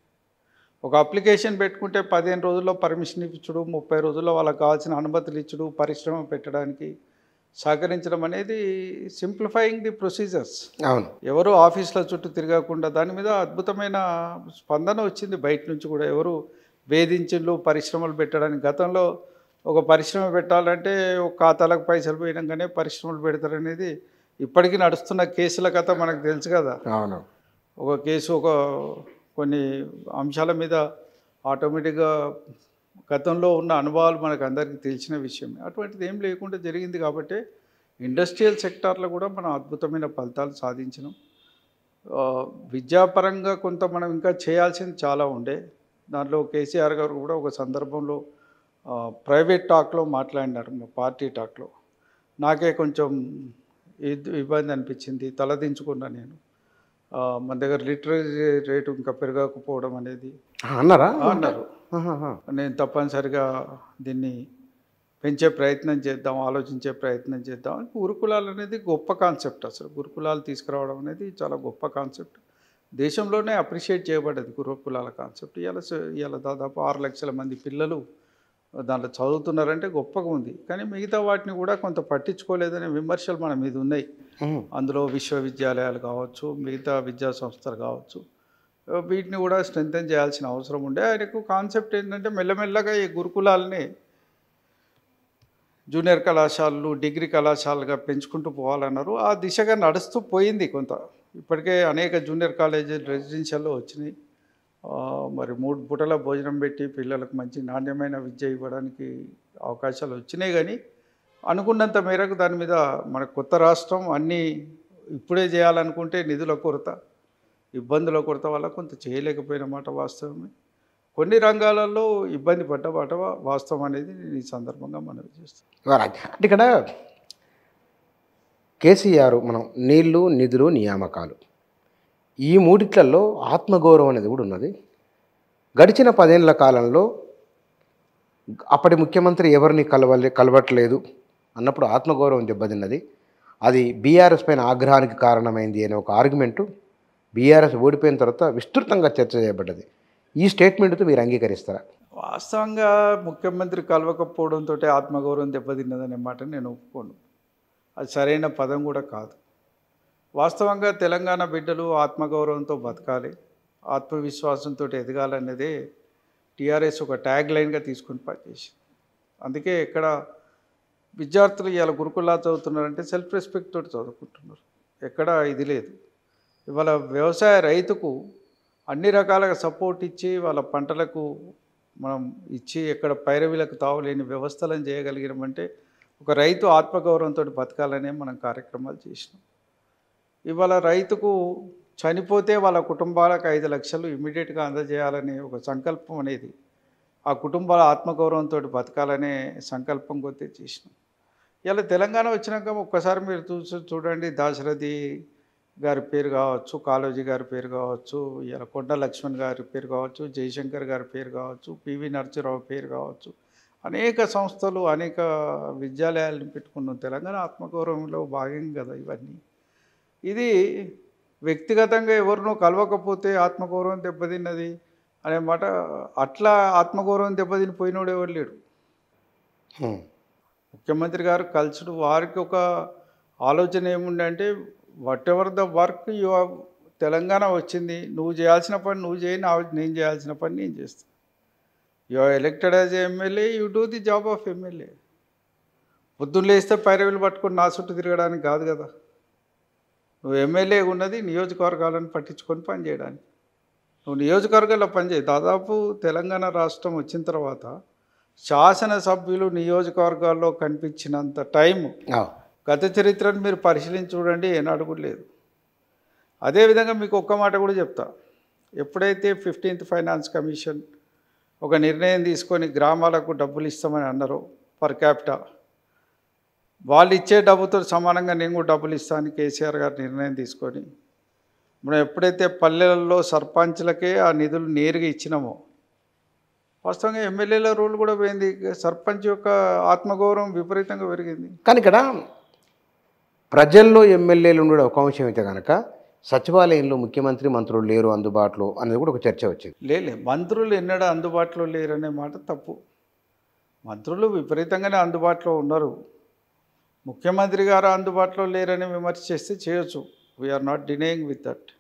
[SPEAKER 2] ఒక అప్లికేషన్ పెట్టుకుంటే 15 రోజుల్లో పర్మిషన్ ఇచ్చుడు, 30 రోజుల్లో వాళ్ళకి కావాల్సిన అనుమతులు ఇచ్చుడు, పరిశ్రమ పెట్టడానికి సహకరించడం అనేది సింప్లిఫైయింగ్ ది ప్రొసీజర్స్.
[SPEAKER 1] అవును,
[SPEAKER 2] ఎవరు ఆఫీసుల చుట్టూ తిరగకుండా దాని మీద అద్భుతమైన స్పందన వచ్చింది బయట నుంచి కూడా. ఎవరు వేధించులు పరిశ్రమలు పెట్టడానికి. గతంలో ఒక పరిశ్రమ పెట్టాలంటే ఒక ఖాతాలకు పైసలు పోయినాకనే పరిశ్రమలు పెడతారనేది ఇప్పటికీ నడుస్తున్న కేసుల కథ మనకు తెలుసు కదా.
[SPEAKER 1] అవును,
[SPEAKER 2] ఒక కేసు కొన్ని అంశాల మీద ఆటోమేటిక్గా గతంలో ఉన్న అనుభవాలు మనకు అందరికీ తెలిసిన విషయమే. అటువంటిది ఏం లేకుండా జరిగింది కాబట్టి ఇండస్ట్రియల్ సెక్టార్లో కూడా మనం అద్భుతమైన ఫలితాలు సాధించినాం. విద్యాపరంగా కొంత మనం ఇంకా చేయాల్సింది చాలా ఉండే. దాంట్లో కేసీఆర్ గారు కూడా ఒక సందర్భంలో ప్రైవేట్ టాక్లో మాట్లాడినారు, మా పార్టీ టాక్లో. నాకే కొంచెం ఇబ్బంది అనిపించింది, తలదించుకున్నా నేను. మన దగ్గర లిటరసీ రేటు ఇంకా పెరగకపోవడం అనేది అన్నారు. నేను తప్పనిసరిగా దీన్ని పెంచే ప్రయత్నం చేద్దాం, ఆలోచించే ప్రయత్నం చేద్దాం. గురుకులాలు అనేది గొప్ప కాన్సెప్ట్. అసలు గురుకులాలు తీసుకురావడం అనేది చాలా గొప్ప కాన్సెప్ట్. దేశంలోనే అప్రిషియేట్ చేయబడ్డది గురుకులాల కాన్సెప్ట్. ఇవాళ దాదాపు 6 లక్షల మంది పిల్లలు దాంట్లో చదువుతున్నారంటే గొప్పగా ఉంది. కానీ మిగతా వాటిని కూడా కొంత పట్టించుకోలేదనే విమర్శలు మన మీద ఉన్నాయి. అందులో విశ్వవిద్యాలయాలు కావచ్చు, మిగతా విద్యా సంస్థలు కావచ్చు, వీటిని కూడా స్ట్రెంథెన్ చేయాల్సిన అవసరం ఉండే. ఆయనకు కాన్సెప్ట్ ఏంటంటే మెల్లమెల్లగా ఈ గురుకులాలని జూనియర్ కళాశాలలు, డిగ్రీ కళాశాలలుగా పెంచుకుంటూ పోవాలన్నారు. ఆ దిశగా నడుస్తూ పోయింది కొంత. ఇప్పటికే అనేక జూనియర్ కాలేజీలు రెసిడెన్షియల్లో వచ్చినాయి. మరి 3 పూటల భోజనం పెట్టి పిల్లలకు మంచి నాణ్యమైన విద్య ఇవ్వడానికి అవకాశాలు వచ్చినాయి. కానీ అనుకున్నంత మేరకు దాని మీద మన కొత్త రాష్ట్రం అన్నీ ఇప్పుడే చేయాలనుకుంటే నిధుల కొరత, ఇబ్బందుల కొరత వల్ల కొంత చేయలేకపోయిన మాట వాస్తవమే. కొన్ని రంగాలలో ఇబ్బంది పడ్డ మాట వాస్తవం అనేది నేను ఈ సందర్భంగా మనవి చేస్తాను.
[SPEAKER 1] అంటే ఇక్కడ కేసీఆర్ మనం నీళ్లు, నిధులు, నియామకాలు ఈ మూడిట్లలో ఆత్మగౌరవం అనేది కూడా ఉన్నది. గడిచిన 10 ఏళ్ల కాలంలో అప్పటి ముఖ్యమంత్రి ఎవరిని కలవట్లేదు అన్నప్పుడు ఆత్మగౌరవం దెబ్బతిన్నది. అది బీఆర్ఎస్ పైన ఆగ్రహానికి కారణమైంది అనే ఒక ఆర్గ్యుమెంటు బీఆర్ఎస్ ఓడిపోయిన తర్వాత విస్తృతంగా చర్చ చేయబడ్డది. ఈ స్టేట్మెంట్తో మీరు అంగీకరిస్తారా?
[SPEAKER 2] వాస్తవంగా ముఖ్యమంత్రి కలవకపోవడంతో ఆత్మగౌరవం దెబ్బతిన్నదనే మాట నేను ఒప్పుకోను. అది సరైన పదం కూడా కాదు. వాస్తవంగా తెలంగాణ బిడ్డలు ఆత్మగౌరవంతో బతకాలి, ఆత్మవిశ్వాసంతో ఎదగాలన్నదే టీఆర్ఎస్ ఒక ట్యాగ్ లైన్గా తీసుకుని పనిచేసింది. అందుకే ఇక్కడ విద్యార్థులు ఇవాళ గురుకులా చదువుతున్నారంటే సెల్ఫ్ రెస్పెక్ట్ తోటి చదువుకుంటున్నారు. ఎక్కడ ఇది లేదు. ఇవాళ వ్యవసాయ రైతుకు అన్ని రకాలుగా సపోర్ట్ ఇచ్చి వాళ్ళ పంటలకు మనం ఇచ్చి ఎక్కడ పైరవీలకు తావులేని వ్యవస్థలను చేయగలిగినామంటే ఒక రైతు ఆత్మగౌరవంతో బతకాలనే మనం కార్యక్రమాలు చేసినాం. ఇవాళ రైతుకు చనిపోతే వాళ్ళ కుటుంబాలకు 5 లక్షలు ఇమ్మీడియట్గా అందజేయాలనే ఒక సంకల్పం అనేది ఆ కుటుంబాల ఆత్మగౌరవంతో బతకాలనే సంకల్పం కొద్దీ చేసినాం. ఇలా తెలంగాణ వచ్చినాక ఒక్కసారి మీరు చూడండి, దాశరథి గారి పేరు కావచ్చు, కాళోజీ గారి పేరు కావచ్చు, ఇలా కొండ లక్ష్మణ్ గారి పేరు కావచ్చు, జయశంకర్ గారి పేరు కావచ్చు, పివి నరసింహరావు పేరు కావచ్చు, అనేక సంస్థలు అనేక విద్యాలయాలను పెట్టుకున్నాం. తెలంగాణ ఆత్మగౌరవంలో భాగం కదా ఇవన్నీ. ఇది వ్యక్తిగతంగా ఎవరినో కలవకపోతే ఆత్మగౌరవం దెబ్బతిన్నది అనే మాట, అట్లా ఆత్మగౌరవం దెబ్బతిని పోయినోడు ఎవరు లేడు. ముఖ్యమంత్రి గారు కలుసుడు వారికి ఒక ఆలోచన ఏముండే అంటే what ever the work you Telangana వచ్చింది, నువ్వు చేయాల్సిన పని నువ్వు చేయి, నేను చేయాల్సిన పని నేను చేస్తాను. You are elected as MLA, you do the job of MLA. పొద్దున్న లేస్తే పైరవీలు పట్టుకొని నా చుట్టూ తిరగడానికి కాదు కదా. నువ్వు ఎమ్మెల్యే ఉన్నది నియోజకవర్గాలను పట్టించుకొని పనిచేయడానికి. నువ్వు నియోజకవర్గాల్లో పనిచేయి. దాదాపు తెలంగాణ రాష్ట్రం వచ్చిన తర్వాత శాసనసభ్యులు నియోజకవర్గాల్లో కనిపించినంత టైము గత చరిత్రను మీరు పరిశీలించి చూడండి, ఏనాడు కూడా లేదు. అదేవిధంగా మీకు ఒక్క మాట కూడా చెప్తా. ఎప్పుడైతే 15th ఫైనాన్స్ కమిషన్ ఒక నిర్ణయం తీసుకొని గ్రామాలకు డబ్బులు ఇస్తామని అన్నారో పర్ క్యాపిటా, వాళ్ళు ఇచ్చే డబ్బుతో సమానంగా నేను కూడా డబ్బులు ఇస్తాను కేసీఆర్ గారు నిర్ణయం తీసుకొని మనం ఎప్పుడైతే పల్లెలలో సర్పంచ్లకే ఆ నిధులు నేరుగా ఇచ్చినామో వాస్తవంగా ఎమ్మెల్యేల రోల్ కూడా పోయింది. సర్పంచ్ యొక్క ఆత్మగౌరవం విపరీతంగా పెరిగింది.
[SPEAKER 1] కానీ ఇక్కడ ప్రజల్లో ఎమ్మెల్యేలు ఉండే ఒక అంశం అయితే కనుక సచివాలయంలో ముఖ్యమంత్రి మంత్రులు లేరు అందుబాటులో అనేది కూడా ఒక చర్చ వచ్చింది.
[SPEAKER 2] లేదు, మంత్రులు ఎన్నడూ అందుబాటులో లేరనే మాట తప్పు. మంత్రులు విపరీతంగానే అందుబాటులో ఉన్నారు. ముఖ్యమంత్రి గారు అందుబాటులో లేరని విమర్శ చేస్తే చేయొచ్చు. We're not denying with that.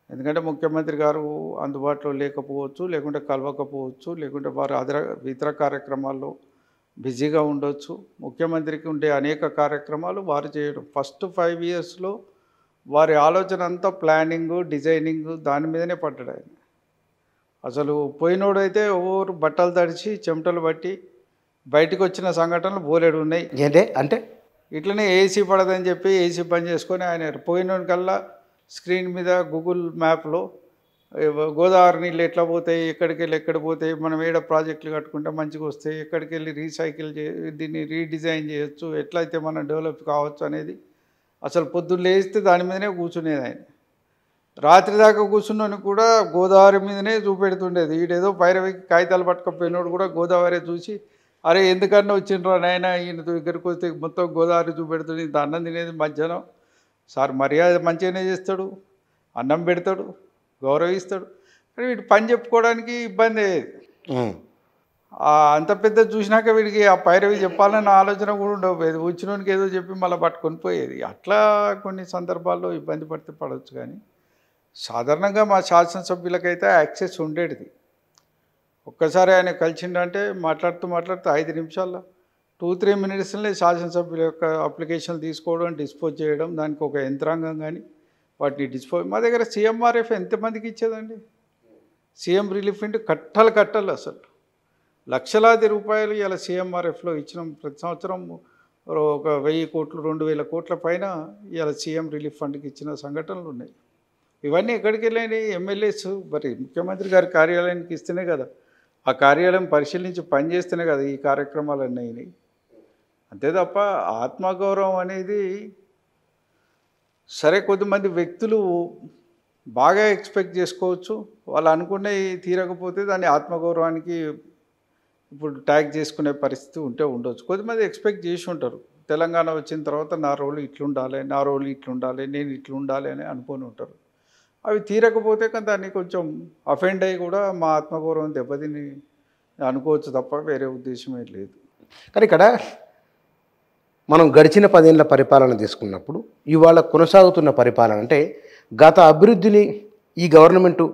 [SPEAKER 2] ఎందుకంటే ముఖ్యమంత్రి గారు అందుబాటులో లేకపోవచ్చు, లేకుంటే కలవకపోవచ్చు, లేకుంటే వారు ఇతర కార్యక్రమాల్లో బిజీగా ఉండొచ్చు. ముఖ్యమంత్రికి ఉండే అనేక కార్యక్రమాలు వారు చేయడం. ఫస్ట్ 5 ఇయర్స్లో వారి ఆలోచన అంతా ప్లానింగు, డిజైనింగు దాని మీదనే పడ్డాడు ఆయన. అసలు పోయినోడైతే ఎవరు బట్టలు తడిచి చెమటలు బట్టి బయటకు వచ్చిన సంఘటనలు బోలెడు ఉన్నాయి.
[SPEAKER 1] అంటే
[SPEAKER 2] ఇట్లనే ఏసీ పడదని చెప్పి ఏసీ బంద్ చేసుకొని ఆయన పోయినోనికల్లా స్క్రీన్ మీద గూగుల్ మ్యాప్లో గోదావరి నీళ్ళు ఎట్లా పోతాయి, ఎక్కడికి వెళ్ళి ఎక్కడ పోతాయి, మనం ఏడ ప్రాజెక్టులు కట్టుకుంటే మంచిగా వస్తాయి, ఎక్కడికి వెళ్ళి రీసైకిల్ దీన్ని రీడిజైన్ చేయొచ్చు, ఎట్లయితే మనం డెవలప్ కావచ్చు అనేది అసలు పొద్దున్న లేస్తే దాని మీదనే కూర్చునేది ఆయన. రాత్రి దాకా కూర్చున్నోని కూడా గోదావరి మీదనే చూపెడుతుండేది. వీడేదో పైరవికి కాగితాలు పట్టుకపోయినోడు కూడా గోదావరి చూసి అరే ఎందుకన్నా వచ్చిండ్రా నాయన ఈయన దగ్గరికి వస్తే మొత్తం గోదావరి చూపెడుతుంది. ఇంత అన్నం తినేది మధ్యాహ్నం సార్ మర్యాద మంచిగానే చేస్తాడు, అన్నం పెడతాడు, గౌరవిస్తాడు. కానీ వీడు పని చెప్పుకోవడానికి ఇబ్బంది అయ్యేది. అంత పెద్ద చూసినాక వీడికి ఆ పైరవి చెప్పాలన్న ఆలోచన కూడా ఉండకపోయేది. వచ్చినోనికి ఏదో చెప్పి మళ్ళీ పట్టుకొని పోయేది. అట్లా కొన్ని సందర్భాల్లో ఇబ్బంది పడితే పడవచ్చు. కానీ సాధారణంగా మా శాసనసభ్యులకైతే యాక్సెస్ ఉండేది. ఒక్కసారి ఆయన కలిసిండంటే మాట్లాడుతూ 5 నిమిషాల్లో 2-3 మినిట్స్లో శాసనసభ్యుల యొక్క అప్లికేషన్లు తీసుకోవడం, డిస్పోజ్ చేయడం, దానికి ఒక యంత్రాంగం కానీ వాటిని మా దగ్గర సీఎంఆర్ఎఫ్ ఎంతమందికి ఇచ్చేదండి? సీఎం రిలీఫ్ ఫండ్ కట్టలు అసలు లక్షలాది రూపాయలు ఇలా సీఎంఆర్ఎఫ్లో ఇచ్చినాం. ప్రతి సంవత్సరం ఒక 1000 కోట్లు 2000 కోట్ల పైన ఇవాళ సీఎం రిలీఫ్ ఫండ్కి ఇచ్చిన సంఘటనలు ఉన్నాయి. ఇవన్నీ ఎక్కడికి వెళ్ళినాయి? ఎమ్మెల్యేస్ మరి ముఖ్యమంత్రి గారి కార్యాలయానికి ఇస్తేనే కదా, ఆ కార్యాలయం పరిశీలించి పనిచేస్తేనే కదా ఈ కార్యక్రమాలన్నీ అయినాయి. అంతే తప్ప ఆత్మగౌరవం అనేది సరే కొద్దిమంది వ్యక్తులు బాగా ఎక్స్పెక్ట్ చేసుకోవచ్చు, వాళ్ళు అనుకున్నవి తీరకపోతే దాన్ని ఆత్మగౌరవానికి ఇప్పుడు ట్యాగ్ చేసుకునే పరిస్థితి ఉంటే ఉండొచ్చు. కొద్దిమంది ఎక్స్పెక్ట్ చేసి ఉంటారు, తెలంగాణ వచ్చిన తర్వాత నా రోల్ ఇట్లుండాలి, నా రోల్ ఇట్లుండాలి, నేను ఇట్లుండాలి అని అనుకొని ఉంటారు. అవి తీరకపోతే కానీ దాన్ని కొంచెం అఫెండ్ అయ్యి కూడా మా ఆత్మగౌరవం దెబ్బతిని అనుకోవచ్చు తప్ప వేరే ఉద్దేశమే లేదు.
[SPEAKER 1] కానీ ఇక్కడ మనం గడిచిన 10 ఏళ్ల పరిపాలన తీసుకున్నప్పుడు ఇవాళ కొనసాగుతున్న పరిపాలన అంటే గత అభివృద్ధిని ఈ గవర్నమెంట్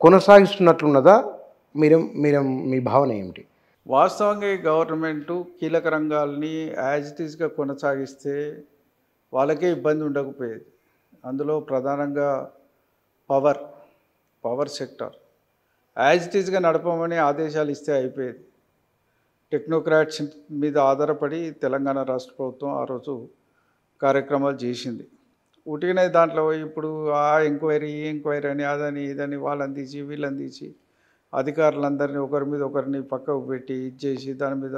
[SPEAKER 1] కొనసాగిస్తున్నట్లున్నదా? మీ భావన ఏమిటి?
[SPEAKER 2] వాస్తవంగా ఈ గవర్నమెంటు కీలక రంగాల్ని యాజ్ ఇట్ ఈస్గా కొనసాగిస్తే వాళ్ళకే ఇబ్బంది ఉండకపోయేది. అందులో ప్రధానంగా పవర్ సెక్టార్ యాజ్ ఇట్ ఈస్గా నడపమని ఆదేశాలు ఇస్తే అయిపోయేది. టెక్నోక్రాట్స్ మీద ఆధారపడి తెలంగాణ రాష్ట్ర ప్రభుత్వం ఆ రోజు కార్యక్రమాలు చేసింది. ఉటికినే దాంట్లో ఇప్పుడు ఆ ఎంక్వైరీ ఈ ఎంక్వైరీ అని అదని ఇదని వాళ్ళని తీసి వీళ్ళని తీసి అధికారులందరినీ ఒకరి మీద ఒకరిని పక్కకు పెట్టి ఇచ్చేసి దాని మీద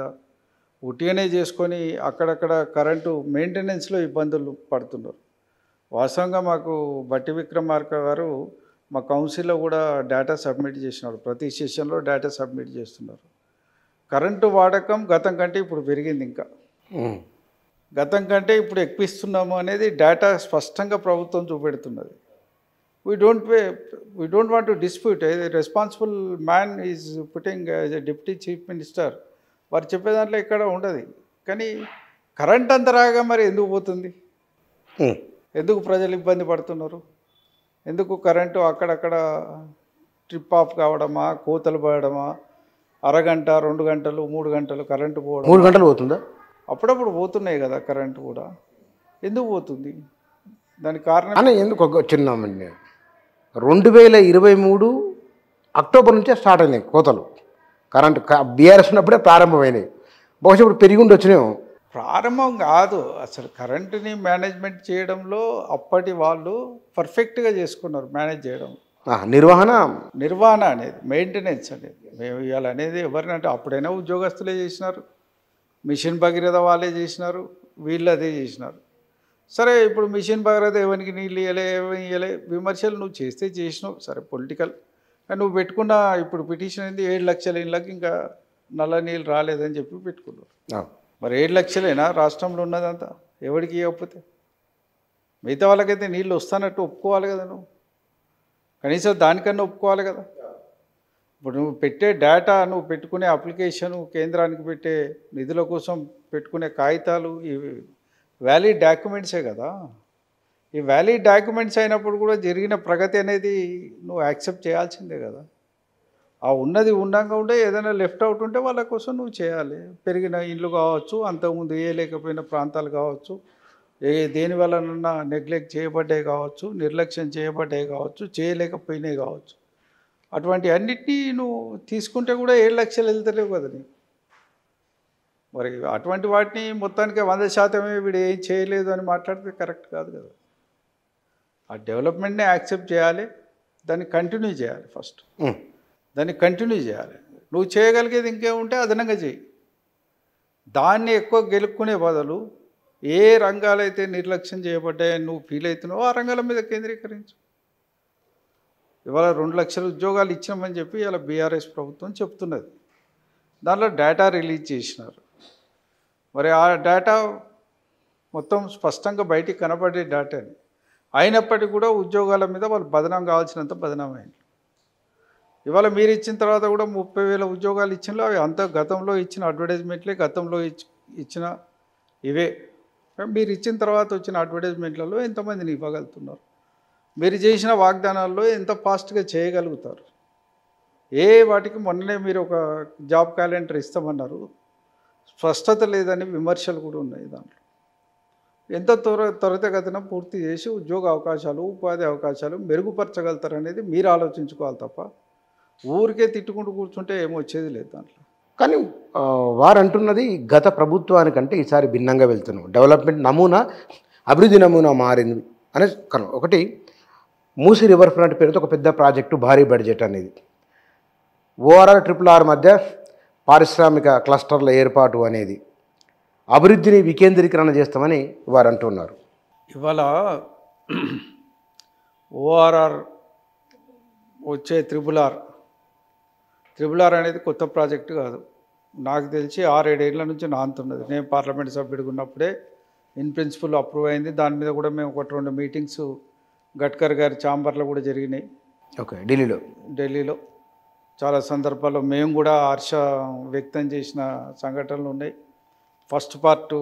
[SPEAKER 2] ఉటిగానే చేసుకొని అక్కడక్కడ కరెంటు మెయింటెనెన్స్లో ఇబ్బందులు పడుతున్నారు. వాస్తవంగా మాకు బట్టి విక్రమార్క గారు మా కౌన్సిల్లో కూడా డేటా సబ్మిట్ చేసినాడు, ప్రతి సెషన్లో డేటా సబ్మిట్ చేస్తున్నారు. కరెంటు వాడకం గతం కంటే ఇప్పుడు పెరిగింది, ఇంకా గతం కంటే ఇప్పుడు ఎక్కువిస్తున్నాము అనేది డేటా స్పష్టంగా ప్రభుత్వం చూపెడుతున్నది. We don't want to dispute. Responsible man is putting as a deputy chief minister, వారు చెప్పే దాంట్లో ఎక్కడ ఉండదు. కానీ కరెంట్ అంత రాగా మరి ఎందుకు పోతుంది? ఎందుకు ప్రజలు ఇబ్బంది పడుతున్నారు? ఎందుకు కరెంటు అక్కడక్కడ ట్రిప్ ఆఫ్ కావడమా, కోతలు పడడమా, అరగంట 2 గంటలు 3 గంటలు కరెంటు పోవడం?
[SPEAKER 1] 3 గంటలు పోతుందా?
[SPEAKER 2] అప్పుడప్పుడు పోతున్నాయి కదా కరెంటు కూడా. ఎందుకు పోతుంది? దానికి కారణం
[SPEAKER 1] అని ఎందుకు ఒక చిన్న 2023 అక్టోబర్ నుంచే స్టార్ట్ అయినాయి కోతలు. కరెంటు బీఆర్ఎస్ ఉన్నప్పుడే ప్రారంభమైనాయి. బహుశా ఇప్పుడు పెరిగి ఉండొచ్చినేమో.
[SPEAKER 2] ప్రారంభం కాదు, అసలు కరెంటుని మేనేజ్మెంట్ చేయడంలో అప్పటి వాళ్ళు పర్ఫెక్ట్గా చేసుకున్నారు మేనేజ్ చేయడం.
[SPEAKER 1] నిర్వహణ
[SPEAKER 2] అనేది మెయింటెనెన్స్ అనేది మేము ఇవాళ అనేది ఎవరినంటే అప్పుడైనా ఉద్యోగస్తులే చేసినారు, మిషన్ భగీరథ వాళ్ళే చేసినారు, వీళ్ళు అదే చేసినారు. సరే ఇప్పుడు మిషన్ భగీరథ ఎవరికి నీళ్ళు ఇవ్వలే విమర్శలు నువ్వు చేస్తే చేసినావు, సరే పొలిటికల్. కానీ నువ్వు పెట్టుకున్న ఇప్పుడు పిటిషన్ ఏంది 7 లక్షల ఇళ్ళకి ఇంకా నల్ల నీళ్ళు రాలేదని చెప్పి పెట్టుకున్నారు. మరి 7 లక్షలేనా రాష్ట్రంలో ఉన్నదంతా? ఎవరికి ఇవ్వకపోతే మిగతా వాళ్ళకైతే నీళ్ళు వస్తానట్టు ఒప్పుకోవాలి కదా, నువ్వు కనీసం దానికన్నా ఒప్పుకోవాలి కదా. ఇప్పుడు నువ్వు పెట్టే డేటా, నువ్వు పెట్టుకునే అప్లికేషను, కేంద్రానికి పెట్టే నిధుల కోసం పెట్టుకునే కాగితాలు ఇవి వ్యాలిడ్ డాక్యుమెంట్సే కదా. ఈ వ్యాలిడ్ డాక్యుమెంట్స్ అయినప్పుడు కూడా జరిగిన ప్రగతి అనేది నువ్వు యాక్సెప్ట్ చేయాల్సిందే కదా. ఆ ఉన్నది ఉండంగా ఉంటే ఏదైనా లెఫ్ట్ అవుట్ ఉంటే వాళ్ళ కోసం నువ్వు చేయాలి. పెరిగిన ఇళ్ళు కావచ్చు, అంతకుముందు వేయలేకపోయిన ప్రాంతాలు కావచ్చు, దేని వలన నెగ్లెక్ట్ చేయబడ్డాయి కావచ్చు, నిర్లక్ష్యం చేయబడ్డాయి కావచ్చు, చేయలేకపోయినాయి కావచ్చు, అటువంటి అన్నిటినీ నువ్వు తీసుకుంటే కూడా 7 లక్షలు వెళ్తలేవు కదా నీకు. మరి అటువంటి వాటిని మొత్తానికి 100% వీడు ఏం చేయలేదు అని మాట్లాడితే కరెక్ట్ కాదు కదా. ఆ డెవలప్మెంట్ని యాక్సెప్ట్ చేయాలి, దాన్ని కంటిన్యూ చేయాలి. ఫస్ట్ దాన్ని కంటిన్యూ చేయాలి. నువ్వు చేయగలిగేది ఇంకేముంటే అదనంగా చేయి. దాన్ని ఎక్కువ గెలుపుకునే బదులు ఏ రంగాలైతే నిర్లక్ష్యం చేయబడ్డాయని నువ్వు ఫీల్ అవుతున్నావో ఆ రంగాల మీద కేంద్రీకరించు. ఇవాళ 2 లక్షల ఉద్యోగాలు ఇచ్చామని చెప్పి ఇలా బీఆర్ఎస్ ప్రభుత్వం చెప్తున్నది. దాంట్లో డేటా రిలీజ్ చేసినారు. మరి ఆ డేటా మొత్తం స్పష్టంగా బయటికి కనబడే డేటాని అయినప్పటికీ కూడా ఉద్యోగాల మీద వాళ్ళు బదనాం కావాల్సినంత బదనాం అయింది. ఇవాళ మీరు ఇచ్చిన తర్వాత కూడా 30,000 ఉద్యోగాలు ఇచ్చినా అవి అంత గతంలో ఇచ్చిన అడ్వర్టైజ్మెంట్లే, గతంలో ఇచ్చిన ఇవే. మీరు ఇచ్చిన తర్వాత వచ్చిన అడ్వర్టైజ్మెంట్లలో ఎంతమందిని ఇవ్వగలుగుతున్నారు? మీరు చేసిన వాగ్దానాల్లో ఎంత ఫాస్ట్గా చేయగలుగుతారు? వాటికి మొన్ననే మీరు ఒక జాబ్ క్యాలెండర్ ఇస్తామన్నారు, స్పష్టత లేదని విమర్శలు కూడా ఉన్నాయి. దాంట్లో ఎంత త్వరితగతిన పూర్తి చేసి ఉద్యోగ అవకాశాలు, ఉపాధి అవకాశాలు మెరుగుపరచగలుగుతారనేది మీరు ఆలోచించుకోవాలి తప్ప ఊరికే తిట్టుకుంటూ కూర్చుంటే ఏమొచ్చేది లేదు దాంట్లో.
[SPEAKER 1] కానీ వారు అంటున్నది గత ప్రభుత్వానికంటే ఈసారి భిన్నంగా వెళ్తున్నాం, డెవలప్మెంట్ నమూనా, అభివృద్ధి నమూనా మారింది అనే ఒకటి. మూసీ రివర్ ఫ్రంట్ పేరుతో ఒక పెద్ద ప్రాజెక్టు, భారీ బడ్జెట్ అనేది, ఓఆర్ఆర్ RRR మధ్య పారిశ్రామిక క్లస్టర్ల ఏర్పాటు అనేది అభివృద్ధిని వికేంద్రీకరణ చేస్తామని వారు అంటున్నారు.
[SPEAKER 2] ఇవాళ ఓఆర్ఆర్ వచ్చే త్రిబుల్ ఆర్ అనేది కొత్త ప్రాజెక్టు కాదు. నాకు తెలిసి 6-7 ఏళ్ళ నుంచి నానుతున్నది. నేను పార్లమెంట్ సభ్యుడిగా ఉన్నప్పుడే ఇన్ ప్రిన్సిపల్ అప్రూవ్ అయింది. దాని మీద కూడా మేము 1-2 మీటింగ్స్ గడ్కర్ గారి ఛాంబర్లో కూడా జరిగినాయి.
[SPEAKER 1] ఓకే,
[SPEAKER 2] ఢిల్లీలో చాలా సందర్భాల్లో మేము కూడా హర్ష వ్యక్తం చేసిన సంఘటనలు ఉన్నాయి. ఫస్ట్ పార్టు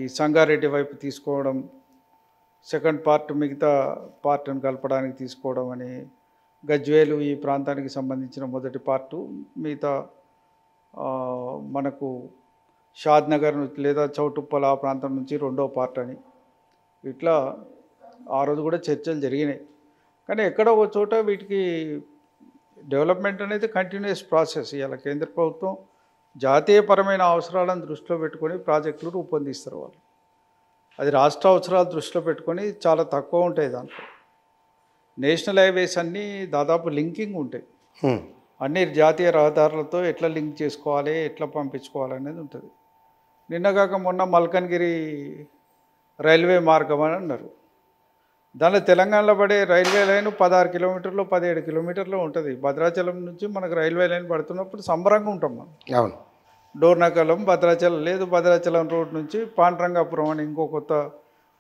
[SPEAKER 2] ఈ సంగారెడ్డి వైపు తీసుకోవడం, సెకండ్ పార్ట్ మిగతా పార్ట్ను కలపడానికి తీసుకోవడం అని, గజ్వేలు ఈ ప్రాంతానికి సంబంధించిన మొదటి పార్టు, మిగతా మనకు షాద్నగర్ లేదా చౌటుప్పల ఆ ప్రాంతం నుంచి రెండో పార్ట్ అని, ఇట్లా ఆ రోజు కూడా చర్చలు జరిగినాయి. కానీ ఎక్కడో ఒక చోట వీటికి డెవలప్మెంట్ అనేది కంటిన్యూస్ ప్రాసెస్. ఇవాళ కేంద్ర ప్రభుత్వం జాతీయపరమైన అవసరాలను దృష్టిలో పెట్టుకొని ప్రాజెక్టులు రూపొందిస్తారు వాళ్ళు. అది రాష్ట్ర అవసరాలు దృష్టిలో పెట్టుకొని చాలా తక్కువ ఉంటాయి. దాంట్లో నేషనల్ హైవేస్ అన్నీ దాదాపు లింకింగ్ ఉంటాయి. అన్ని జాతీయ రహదారులతో ఎట్లా లింక్ చేసుకోవాలి, ఎట్లా పంపించుకోవాలి అనేది ఉంటుంది. నిన్నగాక మొన్న మల్కన్గిరి రైల్వే మార్గం అని అన్నారు. దానిలో తెలంగాణలో పడే రైల్వే లైన్ 16 కిలోమీటర్లు 17 కిలోమీటర్లు ఉంటుంది. భద్రాచలం నుంచి మనకు రైల్వే లైన్ పడుతున్నప్పుడు సంబరంగా ఉంటాం మనం.
[SPEAKER 1] అవును,
[SPEAKER 2] డోర్నకలం భద్రాచలం లేదు, భద్రాచలం రోడ్ నుంచి పాండ్రంగాపురం అని ఇంకో కొత్త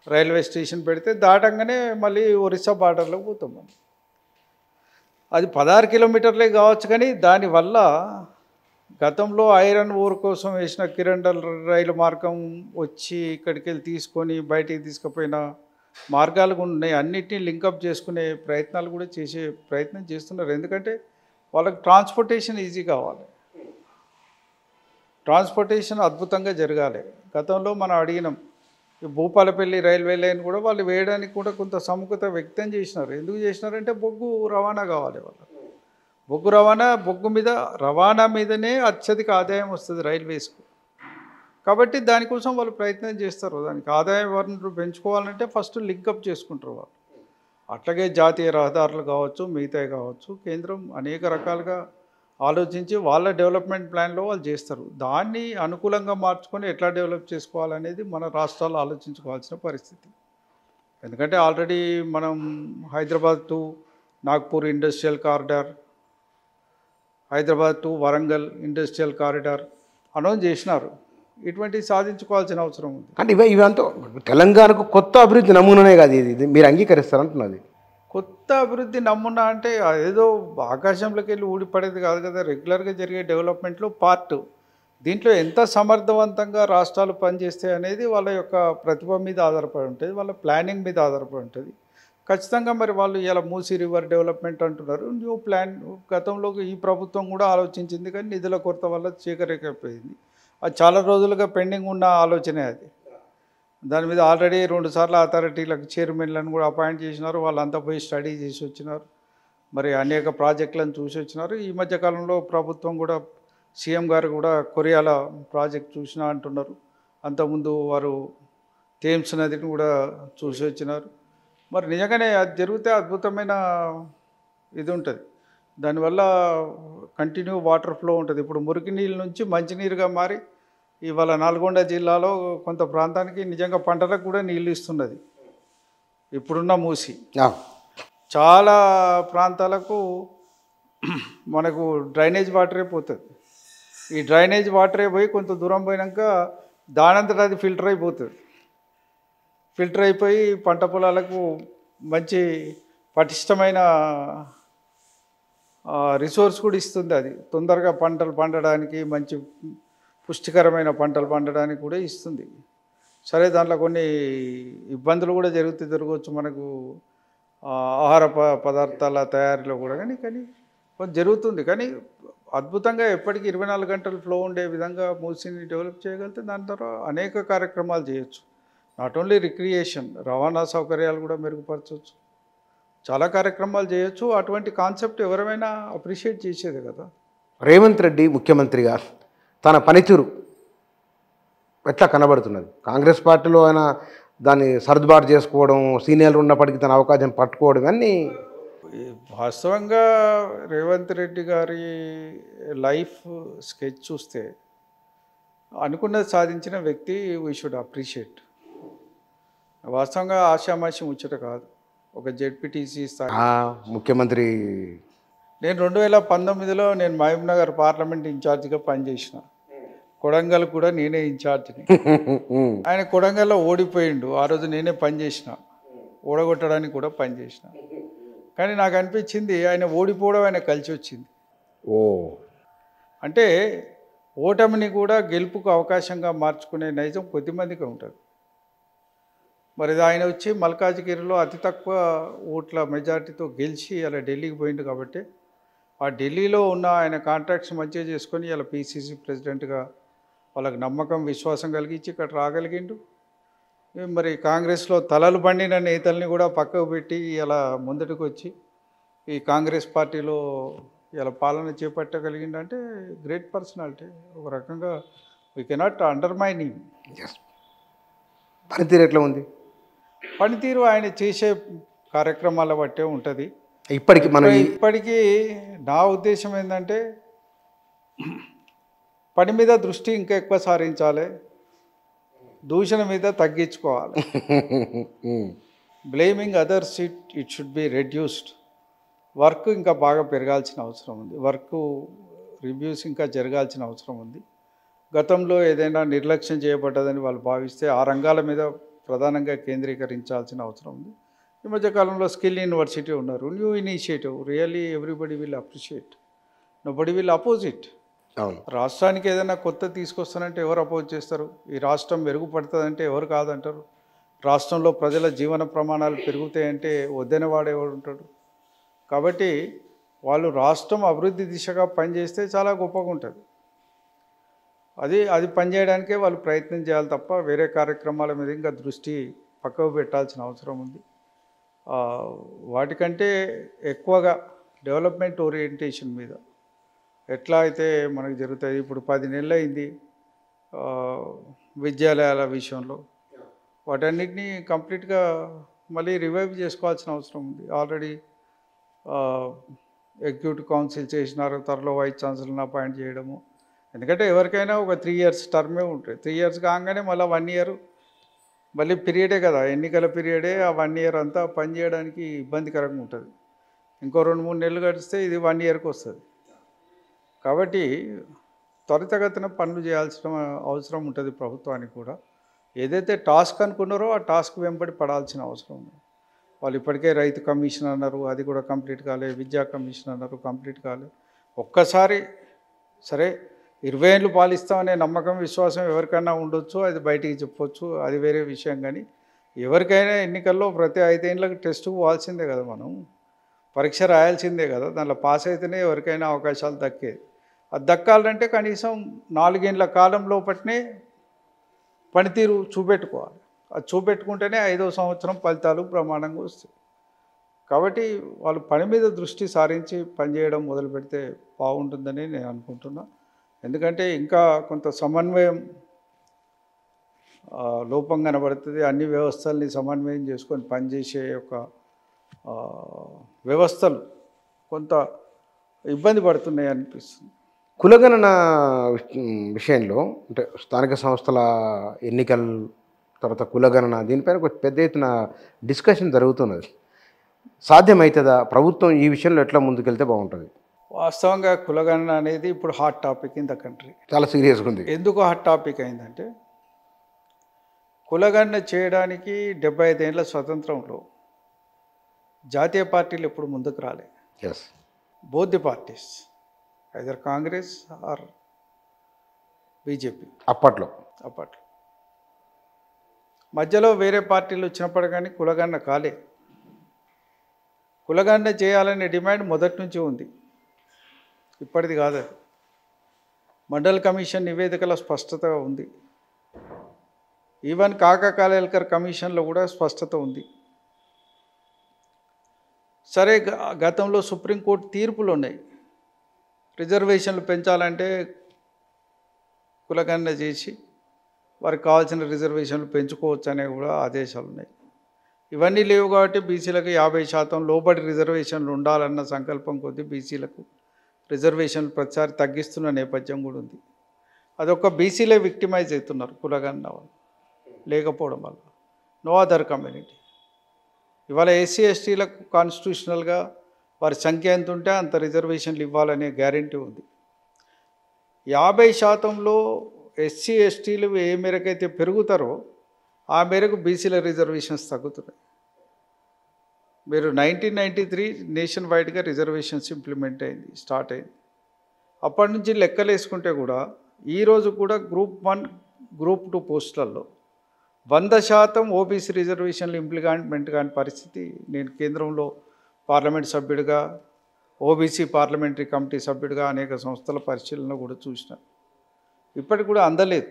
[SPEAKER 2] రైల్వే స్టేషన్ పెడితే దాటంగానే మళ్ళీ ఒరిస్సా బార్డర్లోకి పోతాం మనం. అది 16 కిలోమీటర్లే కావచ్చు, కానీ దానివల్ల గతంలో ఐరన్ ఓర్ కోసం వేసిన కిరండల్ రైలు మార్గం వచ్చి ఇక్కడికి వెళ్ళి తీసుకొని బయటికి తీసుకుపోయిన మార్గాలు కూడా ఉన్నాయి. అన్నిటినీ లింకప్ చేసుకునే ప్రయత్నాలు కూడా ప్రయత్నం చేస్తున్నారు. ఎందుకంటే వాళ్ళకి ట్రాన్స్పోర్టేషన్ ఈజీ కావాలి, ట్రాన్స్పోర్టేషన్ అద్భుతంగా జరగాలి. గతంలో మనం అడిగినాం, ఈ భూపాలపల్లి రైల్వే లైన్ కూడా వాళ్ళు వేయడానికి కూడా కొంత సముఖత వ్యక్తం చేసినారు. ఎందుకు చేసినారంటే బొగ్గు రవాణా కావాలి వాళ్ళకి. బొగ్గు మీద రవాణా మీదనే అత్యధిక ఆదాయం వస్తుంది రైల్వేస్కు. కాబట్టి దానికోసం వాళ్ళు ప్రయత్నం చేస్తారు. దానికి ఆదాయ వనరులు పెంచుకోవాలంటే ఫస్ట్ లింకప్ చేసుకుంటారు వాళ్ళు. అట్లాగే జాతీయ రహదారులు కావచ్చు, మిగతాయి కావచ్చు, కేంద్రం అనేక రకాలుగా ఆలోచించి వాళ్ళ డెవలప్మెంట్ ప్లాన్లో వాళ్ళు చేస్తారు. దాన్ని అనుకూలంగా మార్చుకొని ఎట్లా డెవలప్ చేసుకోవాలనేది మన రాష్ట్రాలు ఆలోచించుకోవాల్సిన పరిస్థితి. ఎందుకంటే ఆల్రెడీ మనం Hyderabad to Nagpur industrial corridor, Hyderabad to Warangal industrial corridor announce చేసినారు. ఇటువంటివి సాధించుకోవాల్సిన అవసరం ఉంది.
[SPEAKER 1] అంటే ఇవంతా తెలంగాణకు కొత్త అభివృద్ధి నమూనానే కాదు, ఇది మీరు అంగీకరిస్తారంటున్నది.
[SPEAKER 2] కొత్త అభివృద్ధి నమూనా అంటే ఏదో ఆకాశంలోకి వెళ్ళి ఊడిపడేది కాదు కదా. రెగ్యులర్గా జరిగే డెవలప్మెంట్లో పార్ట్. దీంట్లో ఎంత సమర్థవంతంగా రాష్ట్రాలు పనిచేస్తాయి అనేది వాళ్ళ యొక్క ప్రతిభ మీద ఆధారపడి ఉంటుంది, వాళ్ళ ప్లానింగ్ మీద ఆధారపడి ఉంటుంది. ఖచ్చితంగా మరి వాళ్ళు ఇలా మూసీ రివర్ డెవలప్మెంట్ అంటున్నారు, న్యూ ప్లాన్. గతంలో ఈ ప్రభుత్వం కూడా ఆలోచించింది, కానీ నిధుల కొరత వల్ల చీకరేకపోయింది. అది చాలా రోజులుగా పెండింగ్ ఉన్న ఆలోచనే అది. దాని మీద ఆల్రెడీ 2 సార్లు అథారిటీలకు చైర్మన్లను కూడా అపాయింట్ చేసినారు. వాళ్ళంతా పోయి స్టడీ చేసి వచ్చినారు, మరి అనేక ప్రాజెక్టులను చూసి వచ్చినారు. ఈ మధ్యకాలంలో ప్రభుత్వం కూడా సీఎం గారు కూడా కొరియాల ప్రాజెక్ట్ చూసినా అంటున్నారు. అంతకుముందు వారు థేమ్స్ నదిని కూడా చూసి వచ్చినారు. మరి నిజంగానే అది జరిగితే అద్భుతమైన ఇది ఉంటుంది. దానివల్ల కంటిన్యూ వాటర్ ఫ్లో ఉంటుంది. ఇప్పుడు మురికి నీళ్ళ నుంచి మంచినీరుగా మారి ఇవాళ నల్గొండ జిల్లాలో కొంత ప్రాంతానికి నిజంగా పంటలకు కూడా నీళ్ళు ఇస్తున్నది ఇప్పుడున్న మూసి. చాలా ప్రాంతాలకు మనకు డ్రైనేజ్ వాటరే పోతుంది. ఈ డ్రైనేజ్ వాటరే పోయి కొంత దూరం పోయినాక దానంతట అది ఫిల్టర్ అయిపోతుంది. ఫిల్టర్ అయిపోయి పంట పొలాలకు మంచి పటిష్టమైన రిసోర్స్ కూడా ఇస్తుంది. అది తొందరగా పంటలు పండడానికి, మంచి పుష్టికరమైన పంటలు పండడానికి కూడా ఇస్తుంది. సరే, దాంట్లో కొన్ని ఇబ్బందులు కూడా జరగవచ్చు మనకు ఆహార పదార్థాల తయారీలో కూడా, కానీ కొంచెం జరుగుతుంది. కానీ అద్భుతంగా ఎప్పటికీ 24 గంటలు ఫ్లో ఉండే విధంగా మూసీని డెవలప్ చేయగలిగితే దాని ద్వారా అనేక కార్యక్రమాలు చేయొచ్చు. నాట్ ఓన్లీ రిక్రియేషన్, రవాణా సౌకర్యాలు కూడా మెరుగుపరచవచ్చు, చాలా కార్యక్రమాలు చేయొచ్చు. అటువంటి కాన్సెప్ట్ ఎవరైనా అప్రిషియేట్ చేసేది కదా.
[SPEAKER 1] రేవంత్ రెడ్డి ముఖ్యమంత్రిగా తన పనితీరు ఎట్లా కనబడుతున్నది? కాంగ్రెస్ పార్టీలో ఆయన దాన్ని సర్దుబాటు చేసుకోవడం, సీనియర్లు ఉన్నప్పటికీ తన అవకాశం పట్టుకోవడం అన్నీ
[SPEAKER 2] ఈ వాస్తవంగా రేవంత్ రెడ్డి గారి లైఫ్ స్కెచ్ చూస్తే అనుకున్నది సాధించిన వ్యక్తి వీ షుడ్ అప్రిషియేట్. వాస్తవంగా ఆషామాషి ముచ్చట కాదు. ఒక జెడ్పీటీసీ స్థాయి.
[SPEAKER 1] ముఖ్యమంత్రి
[SPEAKER 2] నేను 2019లో నేను మహబూబ్నగర్ పార్లమెంట్ ఇన్ఛార్జిగా పనిచేసిన. కొడంగల్ కూడా నేనే ఇన్ఛార్జిని. ఆయన కొడంగల్లో ఓడిపోయిండు. ఆ రోజు నేనే పనిచేసిన, ఓడగొట్టడానికి కూడా పనిచేసిన. కానీ నాకు అనిపించింది ఆయన ఓడిపోవడం ఆయన కలిసి వచ్చింది.
[SPEAKER 1] ఓ
[SPEAKER 2] అంటే ఓటమిని కూడా గెలుపుకు అవకాశంగా మార్చుకునే నైజం కొద్దిమందికి ఉంటుంది. మరి ఆయన వచ్చి మల్కాజ్గిరిలో అతి తక్కువ ఓట్ల మెజార్టీతో గెలిచి అలా ఢిల్లీకి పోయిండు. కాబట్టి ఆ ఢిల్లీలో ఉన్న ఆయన కాంట్రాక్ట్స్ మంచిగా చేసుకొని ఇలా పీసీసీ ప్రెసిడెంట్గా వాళ్ళకి నమ్మకం విశ్వాసం కలిగించి ఇక్కడ రాగలిగిండు. మరి కాంగ్రెస్లో తలలు పండిన నేతల్ని కూడా పక్కకు పెట్టి ఇలా ముందటికి వచ్చి ఈ కాంగ్రెస్ పార్టీలో ఇలా పాలన చేపట్టగలిగిండంటే గ్రేట్ పర్సనాలిటీ. ఒక రకంగా వీ కెనాట్ అండర్మైన్ హిమ్.
[SPEAKER 1] పనితీరు ఎట్లా ఉంది?
[SPEAKER 2] పనితీరు ఆయన చేసే కార్యక్రమాల బట్టే ఉంటుంది.
[SPEAKER 1] ఇప్పటికీ
[SPEAKER 2] నా ఉద్దేశం ఏంటంటే పని మీద దృష్టి ఇంకా ఎక్కువ సారించాలి, దూషణ మీద తగ్గించుకోవాలి. Blaming others it should be reduced. Work ఇంకా బాగా పెరగాల్సిన అవసరం ఉంది. వర్క్ రివ్యూస్ ఇంకా జరగాల్సిన అవసరం ఉంది. గతంలో ఏదైనా నిర్లక్ష్యం చేయబడ్డదని వాళ్ళు భావిస్తే ఆ రంగాల మీద ప్రధానంగా కేంద్రీకరించాల్సిన అవసరం ఉంది. ఈ మధ్యకాలంలో స్కిల్ యూనివర్సిటీ ఉన్నారు, new initiative. Really everybody will appreciate, nobody will oppose it. రాష్ట్రానికి ఏదైనా కొత్త తీసుకొస్తానంటే ఎవరు అపోజ్ చేస్తారు? ఈ రాష్ట్రం మెరుగుపడుతుందంటే ఎవరు కాదంటారు? రాష్ట్రంలో ప్రజల జీవన ప్రమాణాలు పెరుగుతాయంటే వద్దన వాడు ఎవడు ఉంటాడు? కాబట్టి వాళ్ళు రాష్ట్రం అభివృద్ధి దిశగా పనిచేస్తే చాలా గొప్పగా ఉంటుంది. అది పనిచేయడానికే వాళ్ళు ప్రయత్నం చేయాలి తప్ప వేరే కార్యక్రమాల మీద ఇంకా దృష్టి పక్కకు పెట్టాల్సిన అవసరం ఉంది. వాటికంటే ఎక్కువగా డెవలప్మెంట్ ఓరియంటేషన్ మీద ఎట్లా అయితే మనకు జరుగుతుంది. ఇప్పుడు 10 నెలలు అయింది విద్యాలయాల విషయంలో. వాటన్నిటినీ కంప్లీట్గా మళ్ళీ రివైవ్ చేసుకోవాల్సిన అవసరం ఉంది. ఆల్రెడీ ఎగ్జిక్యూటివ్ కౌన్సిల్ చేసినారు, త్వరలో వైస్ ఛాన్సలర్ని అపాయింట్ చేయడము. ఎందుకంటే ఎవరికైనా ఒక 3 years టర్మే ఉంటుంది. 3 years కాగానే మళ్ళీ 1 year మళ్ళీ పీరియడే కదా, ఎన్నికల పీరియడే. ఆ 1 year అంతా పనిచేయడానికి ఇబ్బందికరంగా ఉంటుంది. ఇంకో 2-3 నెలలు గడిస్తే ఇది 1 yearకి వస్తుంది. కాబట్టి త్వరితగతిన పనులు చేయాల్సిన అవసరం ఉంటుంది ప్రభుత్వానికి కూడా. ఏదైతే టాస్క్ అనుకున్నారో ఆ టాస్క్ వెంబడి పడాల్సిన అవసరం ఉంది. వాళ్ళు ఇప్పటికే రైతు కమిషన్ అన్నారు, అది కూడా కంప్లీట్ కాలే. విద్యా కమిషన్ అన్నారు, కంప్లీట్ కాలే. ఒక్కసారి సరే 20 ఏళ్ళు పాలిస్తామనే నమ్మకం విశ్వాసం ఎవరికైనా ఉండొచ్చు, అది బయటికి చెప్పొచ్చు, అది వేరే విషయం. కానీ ఎవరికైనా ఎన్నికల్లో ప్రతి 5 ఏళ్ళకి టెస్టుకు పోవాల్సిందే కదా, మనం పరీక్ష రాయాల్సిందే కదా. దాంట్లో పాస్ అయితేనే ఎవరికైనా అవకాశాలు దక్కేది. అది దక్కాలంటే కనీసం 4 ఏళ్ళ కాలం లోపట్నే పనితీరు చూపెట్టుకోవాలి. అది చూపెట్టుకుంటేనే 5వ సంవత్సరం ఫలితాలు ప్రమాణంగా వస్తాయి. కాబట్టి వాళ్ళు పని మీద దృష్టి సారించి పనిచేయడం మొదలు పెడితే బాగుంటుందని నేను అనుకుంటున్నా. ఎందుకంటే ఇంకా కొంత సమన్వయం లోపం కనబడుతుంది. అన్ని వ్యవస్థల్ని సమన్వయం చేసుకొని పనిచేసే ఒక వ్యవస్థలు కొంత ఇబ్బంది పడుతున్నాయి అనిపిస్తుంది.
[SPEAKER 1] కులగణన విషయంలో అంటే స్థానిక సంస్థల ఎన్నికల తర్వాత కులగణన దీనిపైన ఒక పెద్ద ఎత్తున డిస్కషన్ జరుగుతున్నది. సాధ్యమవుతుందా? ప్రభుత్వం ఈ విషయంలో ఎట్లా ముందుకెళ్తే బాగుంటుంది?
[SPEAKER 2] వాస్తవంగా కులగణన అనేది ఇప్పుడు hot topic in the country.
[SPEAKER 1] చాలా సీరియస్గా ఉంది.
[SPEAKER 2] ఎందుకు హాట్ టాపిక్ అయిందంటే కులగణన చేయడానికి 75 ఏళ్ళ స్వతంత్రంలో జాతీయ పార్టీలు ఎప్పుడు ముందుకు రాలే.
[SPEAKER 1] Yes,
[SPEAKER 2] both the parties, either Congress or BJP.
[SPEAKER 1] అప్పట్లో
[SPEAKER 2] మధ్యలో వేరే పార్టీలు వచ్చినప్పుడు కానీ కులగణన కాలే. కులగణన చేయాలనే డిమాండ్ మొదటి నుంచి ఉంది, ఇప్పటిది కాదు. మండల్ కమిషన్ నివేదికలో స్పష్టత ఉంది. ఈవెన్ కాకా కాలేల్కర్ కమిషన్లో కూడా స్పష్టత ఉంది. సరే, గతంలో సుప్రీంకోర్టు తీర్పులు ఉన్నాయి. రిజర్వేషన్లు పెంచాలంటే కులగణన చేసి వారికి కావాల్సిన రిజర్వేషన్లు పెంచుకోవచ్చు అనే కూడా ఆదేశాలు ఉన్నాయి. ఇవన్నీ లేవు కాబట్టి బీసీలకు 50% లోబడి రిజర్వేషన్లు ఉండాలన్న సంకల్పం కొద్దీ బీసీలకు రిజర్వేషన్లు ప్రతిసారి తగ్గిస్తున్న నేపథ్యం కూడా ఉంది. అదొక బీసీలే విక్టిమైజ్ అవుతున్నారు కులగణన వాళ్ళు లేకపోవడం వల్ల. No other community. ఇవాళ ఎస్సీ ఎస్టీలకు కాన్స్టిట్యూషనల్గా వారి సంఖ్య ఎంత ఉంటే అంత రిజర్వేషన్లు ఇవ్వాలనే గ్యారెంటీ ఉంది. 50%లో ఎస్సీ ఎస్టీలు ఏ మేరకైతే పెరుగుతారో ఆ మేరకు బీసీల రిజర్వేషన్స్ తగ్గుతున్నాయి. మీరు 1993 నేషన్ వైడ్గా రిజర్వేషన్స్ ఇంప్లిమెంట్ అయింది, స్టార్ట్ అయింది. అప్పటి నుంచి లెక్కలు వేసుకుంటే కూడా ఈరోజు కూడా గ్రూప్ 1 గ్రూప్ 2 పోస్టులలో 100% ఓబీసీ రిజర్వేషన్లు ఇంప్లిమెంట్ కాని పరిస్థితి నేను కేంద్రంలో పార్లమెంట్ సభ్యుడిగా, ఓబీసీ పార్లమెంటరీ కమిటీ సభ్యుడిగా అనేక సంస్థల పరిశీలన కూడా చూసిన. ఇప్పటికి కూడా అందలేదు,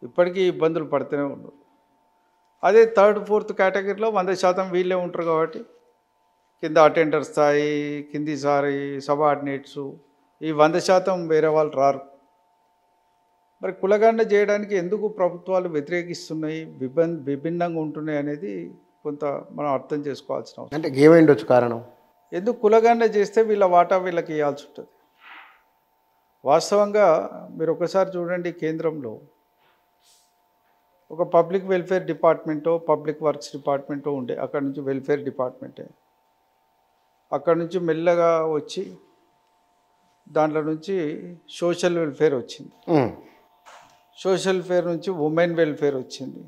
[SPEAKER 2] ఇప్పటికీ ఇబ్బందులు పడుతూనే ఉన్నారు. అదే 3rd 4th కేటగిరీలో 100% వీళ్ళే ఉంటారు కాబట్టి కింద అటెండర్ స్థాయి, కింది స్థాయి సబార్డినేట్సు, ఈ 100% వేరే వాళ్ళు రారు. మరి కులగణన చేయడానికి ఎందుకు ప్రభుత్వాలు వ్యతిరేకిస్తున్నాయి, విభిన్నంగా ఉంటున్నాయి అనేది కొంత మనం అర్థం చేసుకోవాల్సిన అవసరం.
[SPEAKER 1] అంటే ఏమైండొచ్చు కారణం?
[SPEAKER 2] ఎందుకు కులగణన చేస్తే వీళ్ళ వాటా వీళ్ళకి ఇవ్వాల్సి ఉంటుంది. వాస్తవంగా మీరు ఒకసారి చూడండి, కేంద్రంలో ఒక పబ్లిక్ వెల్ఫేర్ డిపార్ట్మెంటో పబ్లిక్ వర్క్స్ డిపార్ట్మెంటో ఉండే, అక్కడ నుంచి వెల్ఫేర్ డిపార్ట్మెంటే, అక్కడ నుంచి మెల్లగా వచ్చి దాంట్లో నుంచి సోషల్ వెల్ఫేర్ వచ్చింది, సోషల్ వెల్ఫేర్ నుంచి ఉమెన్ వెల్ఫేర్ వచ్చింది,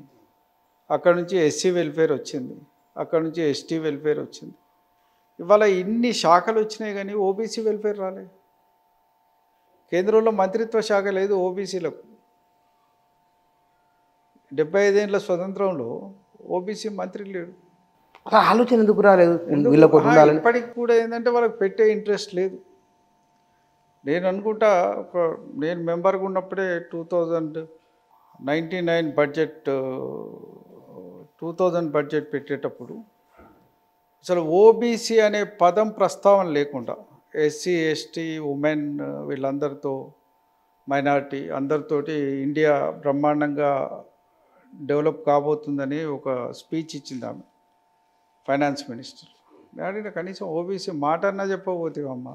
[SPEAKER 2] అక్కడ నుంచి ఎస్సీ వెల్ఫేర్ వచ్చింది, అక్కడ నుంచి ఎస్టీ వెల్ఫేర్ వచ్చింది. ఇవాళ ఇన్ని శాఖలు వచ్చినాయి కానీ ఓబీసీ వెల్ఫేర్ రాలేదు. కేంద్రంలో మంత్రిత్వ శాఖ లేదు ఓబీసీలకు. 75 ఏళ్ళ స్వతంత్రంలో ఓబీసీ మంత్రి లేడు.
[SPEAKER 1] అలా ఆలోచన ఎందుకు రాలేదు?
[SPEAKER 2] ఇప్పటికి కూడా ఏంటంటే వాళ్ళకి పెట్టే ఇంట్రెస్ట్ లేదు. నేను అనుకుంటా నేను మెంబర్గా ఉన్నప్పుడే 2099 బడ్జెట్ 2000 బడ్జెట్ పెట్టేటప్పుడు అసలు ఓబీసీ అనే పదం ప్రస్తావన లేకుండా ఎస్సీ ఎస్టీ ఉమెన్ వీళ్ళందరితో మైనారిటీ అందరితోటి ఇండియా బ్రహ్మాండంగా డెవలప్ కాబోతుందని ఒక స్పీచ్ ఇచ్చింది ఆమె, ఫైనాన్స్ మినిస్టర్. నేను కనీసం ఓబీసీ మాట అన్నా చెప్పబోతేవమ్మ,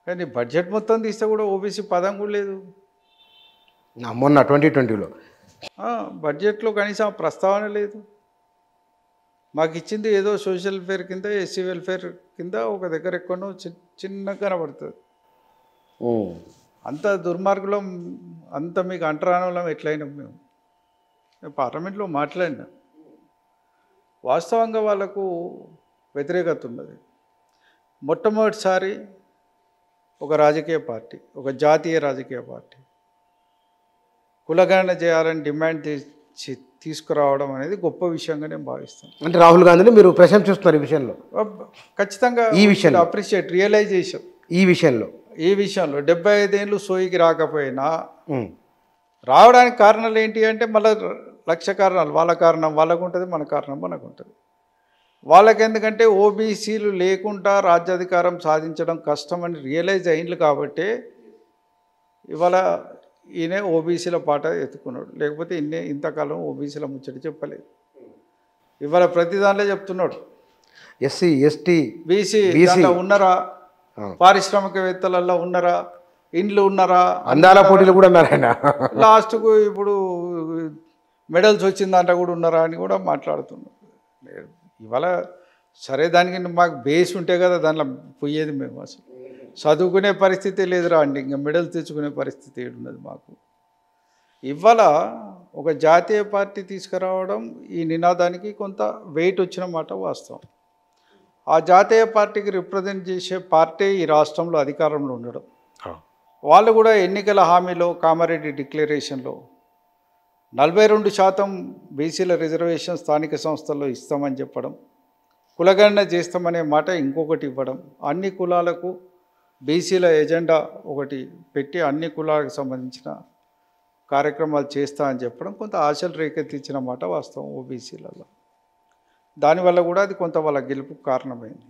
[SPEAKER 2] కానీ బడ్జెట్ మొత్తం తీస్తే కూడా ఓబీసీ పదం కూడా లేదు.
[SPEAKER 1] మొన్న 2020లో
[SPEAKER 2] బడ్జెట్లో కనీసం ప్రస్తావన లేదు. మాకు ఇచ్చింది ఏదో సోషల్ వెల్ఫేర్ కింద, ఎస్సీ వెల్ఫేర్ కింద ఒక దగ్గర ఎక్కడో చిన్నగా కనబడుతుంది. అంత దుర్మార్గులం, అంత మీకు అంటరానోళ్ళం ఎట్లయినా మేము పార్లమెంట్లో మాట్లాడినా. వాస్తవంగా వాళ్ళకు వ్యతిరేకత ఉన్నది. మొట్టమొదటిసారి ఒక రాజకీయ పార్టీ, ఒక జాతీయ రాజకీయ పార్టీ కులగణన చేయాలని డిమాండ్ తీసుకురావడం అనేది గొప్ప విషయంగా నేను భావిస్తాను.
[SPEAKER 1] అంటే రాహుల్ గాంధీని మీరు ప్రశంసిస్తున్నారు ఈ విషయంలో?
[SPEAKER 2] ఖచ్చితంగా ఈ విషయంలో అప్రిషియేట్, రియలైజేషన్. ఈ విషయంలో 75 ఏళ్ళు సోయికి రాకపోయినా రావడానికి కారణాలు ఏంటి అంటే మళ్ళీ లక్ష కారణాలు. వాళ్ళ కారణం వాళ్ళకు ఉంటుంది, మన కారణం మనకు ఉంటుంది. వాళ్ళకి ఎందుకంటే ఓబీసీలు లేకుండా రాజ్యాధికారం సాధించడం కష్టమని రియలైజ్ అయింది కాబట్టి ఇవాళ ఈయన ఓబీసీల పాట ఎత్తుకున్నాడు. లేకపోతే ఇంతకాలం ఓబీసీల ముచ్చట చెప్పలేదు. ఇవాళ ప్రతి దాంట్లో చెప్తున్నాడు.
[SPEAKER 1] ఎస్సీ ఎస్టీ
[SPEAKER 2] బీసీ ఉన్నారా, పారిశ్రామికవేత్తలలో ఉన్నారా, ఇండ్లు ఉన్నారా,
[SPEAKER 1] అందాల పోటీలు కూడా ఉన్నారాయన.
[SPEAKER 2] లాస్ట్కు ఇప్పుడు మెడల్స్ వచ్చిందంట కూడా ఉన్నారా అని కూడా మాట్లాడుతున్నాడు. ఇవాళ సరే దానికి మాకు బేస్ ఉంటే కదా దాంట్లో పోయేది. మేము అసలు చదువుకునే పరిస్థితి లేదురా అండి, ఇంకా మెడల్ తెచ్చుకునే పరిస్థితి ఏడున్నది మాకు. ఇవాళ ఒక జాతీయ పార్టీ తీసుకురావడం ఈ నినాదానికి కొంత వెయిట్ వచ్చిన మాట వాస్తవం. ఆ జాతీయ పార్టీకి రిప్రజెంట్ చేసే పార్టీ ఈ రాష్ట్రంలో అధికారంలో ఉండడం, వాళ్ళు కూడా ఎన్నికల హామీలో కామారెడ్డి డిక్లరేషన్లో 42% బీసీల రిజర్వేషన్ స్థానిక సంస్థల్లో ఇస్తామని చెప్పడం, కులగణన చేస్తామనే మాట ఇంకొకటి ఇవ్వడం, అన్ని కులాలకు బీసీల ఎజెండా ఒకటి పెట్టి అన్ని కులాలకు సంబంధించిన కార్యక్రమాలు చేస్తా అని చెప్పడం కొంత ఆశలు రేకెత్తించిన మాట వాస్తవం ఓబీసీలలో. దానివల్ల కూడా అది కొంత వాళ్ళ గెలుపుకు కారణమైంది.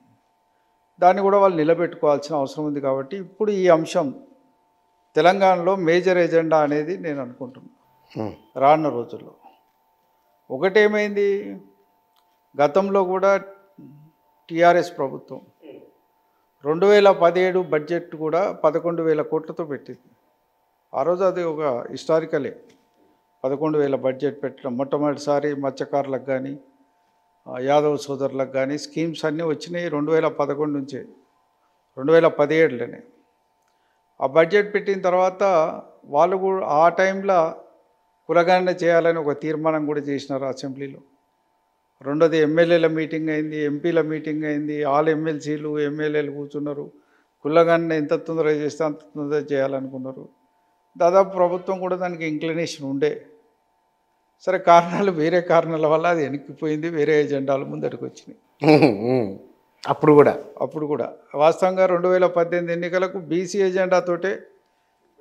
[SPEAKER 2] దాన్ని కూడా వాళ్ళు నిలబెట్టుకోవాల్సిన అవసరం ఉంది. కాబట్టి ఇప్పుడు ఈ అంశం తెలంగాణలో మేజర్ ఎజెండా అనేది నేను అనుకుంటున్నాను రానున్న రోజుల్లో. ఒకటేమైంది, గతంలో కూడా టీఆర్ఎస్ ప్రభుత్వం 2017 బడ్జెట్ కూడా 11,000 కోట్లతో పెట్టింది. ఆ రోజు అది ఒక హిస్టారికలే. 11,000 బడ్జెట్ పెట్టడం మొట్టమొదటిసారి మత్స్యకారులకు కానీ యాదవ్ సోదరులకు కానీ స్కీమ్స్ అన్నీ వచ్చినాయి 2011 నుంచే, 2017లోనే. ఆ బడ్జెట్ పెట్టిన తర్వాత వాళ్ళు కూడా ఆ టైంలో కులగణన చేయాలని ఒక తీర్మానం కూడా చేసినారు అసెంబ్లీలో. రెండోది ఎమ్మెల్యేల మీటింగ్ అయింది, ఎంపీల మీటింగ్ అయింది, ఆల్ ఎమ్మెల్సీలు ఎమ్మెల్యేలు కూర్చున్నారు. కులగణన ఎంత తొందరగా చేస్తే అంత తొందరగా చేయాలనుకున్నారు. దాదాపు ప్రభుత్వం కూడా దానికి ఇంక్లినేషన్ ఉండే. సరే, కారణాలు వేరే కారణాల వల్ల అది వెనక్కిపోయింది, వేరే ఎజెండాలు ముందరికి వచ్చినాయి.
[SPEAKER 1] అప్పుడు
[SPEAKER 2] కూడా వాస్తవంగా 2018 ఎన్నికలకు బీసీ ఎజెండాతోటే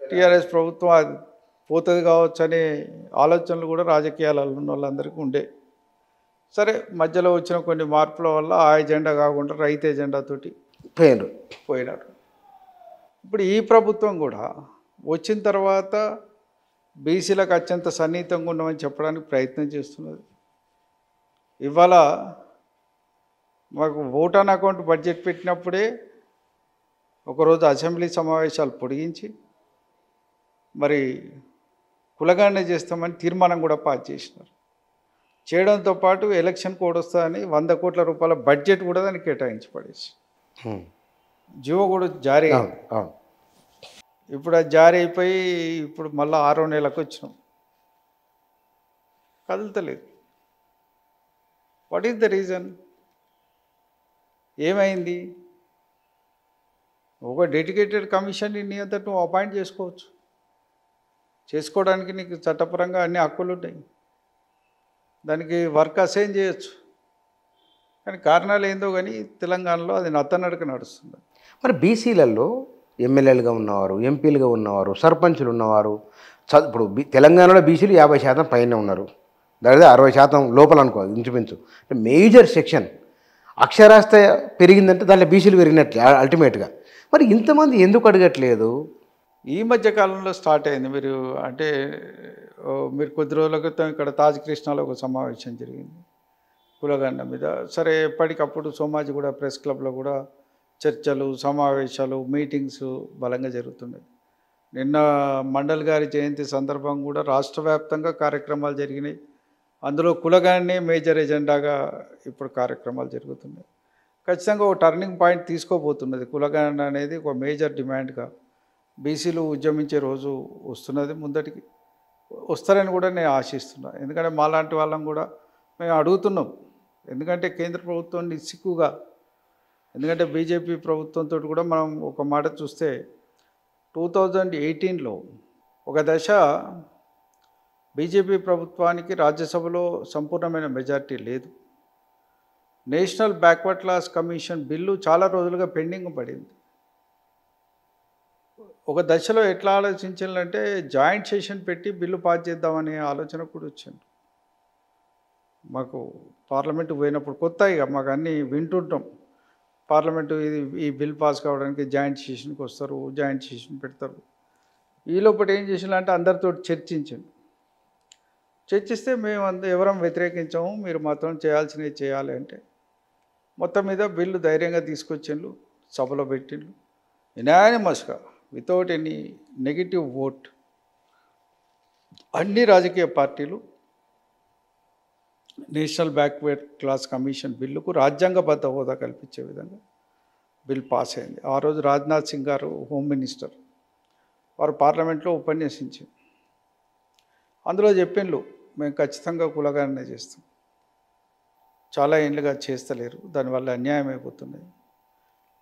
[SPEAKER 2] టీఆర్ఎస్ ప్రభుత్వం అది పోతుంది కావచ్చు అనే ఆలోచనలు కూడా రాజకీయాలలో ఉన్న వాళ్ళందరికీ ఉండే. సరే, మధ్యలో వచ్చిన కొన్ని మార్పుల వల్ల ఆ ఎజెండా కాకుండా రైతు ఎజెండాతోటి పోయినారు. ఇప్పుడు ఈ ప్రభుత్వం కూడా వచ్చిన తర్వాత బీసీలకు అత్యంత సన్నిహితంగా ఉన్నామని చెప్పడానికి ప్రయత్నం చేస్తున్నది. ఇవాళ మాకు ఓట్ ఆన్ అకౌంట్ బడ్జెట్ పెట్టినప్పుడే ఒకరోజు అసెంబ్లీ సమావేశాలు పొడిగించి మరి కులగణన చేస్తామని తీర్మానం కూడా పాస్ చేసినారు. చేయడంతో పాటు ఎలక్షన్ కోడ్ వస్తుందని 100 కోట్ల రూపాయల బడ్జెట్ కూడా దానికి కేటాయించి పడేసి జీవో కూడా జారీ అయింది. ఇప్పుడు అది జారీ అయిపోయి ఇప్పుడు మళ్ళీ 6వ నెలకు వచ్చినాం, కదులుతలేదు. What is the reason? ఏమైంది? ఒక డెడికేటెడ్ కమిషన్ నీ అంతటా నువ్వు అపాయింట్ చేసుకోవచ్చు, చేసుకోవడానికి నీకు చట్టపరంగా అన్ని హక్కులు ఉంటాయి, దానికి వర్క్ అసైన్ చేయొచ్చు. కానీ కారణాలు ఏందో కానీ తెలంగాణలో అది నత్తనడక నడుస్తుంది.
[SPEAKER 1] మరి బీసీలలో ఎమ్మెల్యేలుగా ఉన్నవారు, ఎంపీలుగా ఉన్నవారు, సర్పంచులు ఉన్నవారు, ఇప్పుడు తెలంగాణలో బీసీలు 50% పైన ఉన్నారు, దాదాపు 60% లోపల అనుకో ఇంచుమించు. మేజర్ సెక్షన్ అక్షరాస్యత పెరిగిందంటే దాంట్లో బీసీలు పెరిగినట్లే అల్టిమేట్గా. మరి ఇంతమంది ఎందుకు అడగట్లేదు?
[SPEAKER 2] ఈ మధ్య కాలంలో స్టార్ట్ అయింది. మీరు కొద్ది రోజుల క్రితం ఇక్కడ తాజ్ కృష్ణాలో ఒక సమావేశం జరిగింది కులగణన మీద. సరే, ఎప్పటికప్పుడు సోమాజిగూడ ప్రెస్ క్లబ్లో కూడా చర్చలు, సమావేశాలు, మీటింగ్స్ బలంగా జరుగుతున్నాయి. నిన్న మండల్ గారి జయంతి సందర్భంగా కూడా రాష్ట్ర వ్యాప్తంగా కార్యక్రమాలు జరిగినాయి. అందులో కులగణనే మేజర్ ఎజెండాగా ఇప్పుడు కార్యక్రమాలు జరుగుతున్నాయి. ఖచ్చితంగా ఒక టర్నింగ్ పాయింట్ తీసుకోబోతున్నది. కులగణన అనేది ఒక మేజర్ డిమాండ్గా బీసీలు ఉద్యమించే రోజు వస్తున్నది, ముందటికి వస్తారని కూడా నేను ఆశిస్తున్నాను. ఎందుకంటే మాలాంటి వాళ్ళం కూడా మేము అడుగుతున్నాం. ఎందుకంటే కేంద్ర ప్రభుత్వం నిస్సిగ్గుగా, ఎందుకంటే బీజేపీ ప్రభుత్వంతో కూడా మనం ఒక మాట చూస్తే 2018లో ఒక దశ బీజేపీ ప్రభుత్వానికి రాజ్యసభలో సంపూర్ణమైన మెజారిటీ లేదు. National backward class commission bill చాలా రోజులుగా పెండింగ్ పడింది. ఒక దశలో ఎట్లా ఆలోచించాలంటే జాయింట్ సెషన్ పెట్టి బిల్లు పాస్ చేద్దామనే ఆలోచన కూడా వచ్చింది. మాకు పార్లమెంటు పోయినప్పుడు కొత్త, ఇక మాకు అన్నీ వింటుంటాం. పార్లమెంటు ఈ బిల్ పాస్ కావడానికి జాయింట్ సెషన్కి వస్తారు, జాయింట్ సెషన్ పెడతారు. ఈ లోపల ఏం చేసినారంటే అందరితో చర్చిస్తే మేము ఎవరం వ్యతిరేకించాము, మీరు మాత్రం చేయాల్సినవి చేయాలి అంటే మొత్తం మీద బిల్లు ధైర్యంగా తీసుకొచ్చిండ్రు, సభలో పెట్టిండ్రు యునానిమస్గా వితౌట్ ఎనీ నెగిటివ్ ఓట్. అన్ని రాజకీయ పార్టీలు నేషనల్ బ్యాక్వర్డ్ క్లాస్ కమిషన్ బిల్లుకు రాజ్యాంగబద్ధ హోదా కల్పించే విధంగా బిల్ పాస్ అయింది. ఆ రోజు రాజ్నాథ్ సింగ్ గారు హోమ్ మినిస్టర్, వారు పార్లమెంట్లో ఉపన్యసించారు. అందులో చెప్పిండ్రు, మేము ఖచ్చితంగా కులగణన చేస్తాం, చాలా ఏళ్ళుగా చేస్తలేరు, దానివల్ల అన్యాయం అయిపోతున్నాయి,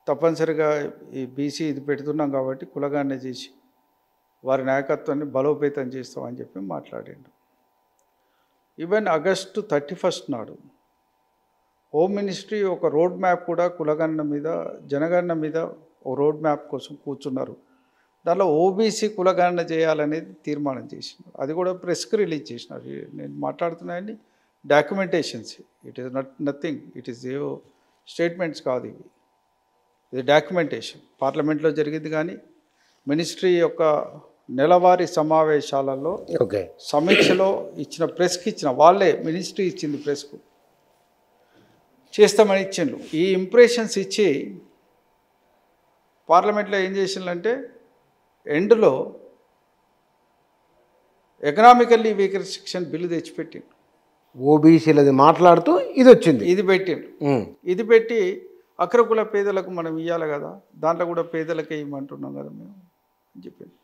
[SPEAKER 2] తప్పనిసరిగా ఈ బీసీ ఇది పెడుతున్నాం కాబట్టి కులగణన చేసి వారి నాయకత్వాన్ని బలోపేతం చేస్తామని చెప్పి మాట్లాడిండు. ఈవెన్ ఆగస్టు 31 నాడు హోమ్ మినిస్ట్రీ ఒక రోడ్ మ్యాప్ కూడా కులగణన మీద, జనగణన మీద ఒక రోడ్ మ్యాప్ కోసం కూర్చున్నారు. దానిలో ఓబీసీ కులగణన చేయాలనేది తీర్మానం చేసినారు. అది కూడా ప్రెస్కి రిలీజ్ చేసినారు. నేను మాట్లాడుతున్నాయని documentations, it is nothing, it is ఏవో స్టేట్మెంట్స్ కాదు ఇవి. ఇది డాక్యుమెంటేషన్ పార్లమెంట్లో జరిగింది. కానీ మినిస్ట్రీ యొక్క నెలవారీ సమావేశాలలో
[SPEAKER 1] ఓకే.
[SPEAKER 2] సమీక్షలో ఇచ్చిన ప్రెస్కి ఇచ్చిన వాళ్ళే మినిస్ట్రీ ఇచ్చింది ప్రెస్కు చేస్తామని ఇచ్చిండ్రు. ఈ ఇంప్రెషన్స్ ఇచ్చి పార్లమెంట్లో ఏం చేసిండ్రంటే ఎండ్లో ఎకనామికల్లీ వీకర్ సెక్షన్ బిల్లు తెచ్చిపెట్టిండు.
[SPEAKER 1] ఓబీసీలది మాట్లాడుతూ ఇది వచ్చింది.
[SPEAKER 2] ఇది పెట్టిండు. ఇది పెట్టి అగ్రకుల పేదలకు మనం ఇవ్వాలి కదా, దాంట్లో కూడా పేదలకే ఇవ్వమంటున్నాం కదా మేము అని చెప్పింది.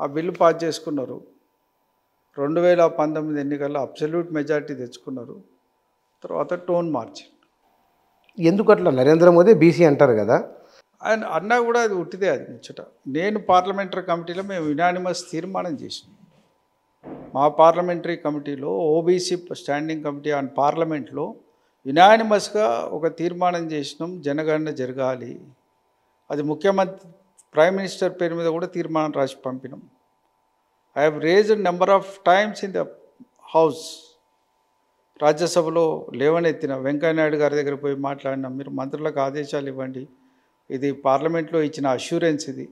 [SPEAKER 2] ఆ బిల్లు పాస్ చేసుకున్నారు. 2019 ఎన్నికల్లో అబ్సల్యూట్ మెజారిటీ తెచ్చుకున్నారు. తర్వాత టోన్ మార్చి.
[SPEAKER 1] ఎందుకు అట్లా? నరేంద్ర మోదీ బీసీ అంటారు కదా.
[SPEAKER 2] ఆయన అన్నా కూడా అది ఉట్టిదే, అది ముచ్చట. నేను పార్లమెంటరీ కమిటీలో మేము యునానిమస్ తీర్మానం చేసినాం. మా పార్లమెంటరీ కమిటీలో ఓబీసీ స్టాండింగ్ కమిటీ ఆన్ పార్లమెంట్లో యునానిమస్గా ఒక తీర్మానం చేసినాం, జనగణన జరగాలి. అది ముఖ్యమంత్రి ప్రైమ్ మినిస్టర్ పేరు మీద కూడా తీర్మానం రాసి పంపినాం. I have raised number of times in the house. రాజ్యసభలో లేవనెత్తిన వెంకయ్యనాయుడు గారి దగ్గర పోయి మాట్లాడినాం, మీరు మంత్రులకు ఆదేశాలు ఇవ్వండి, ఇది పార్లమెంట్లో ఇచ్చిన అష్యూరెన్స్, ఇది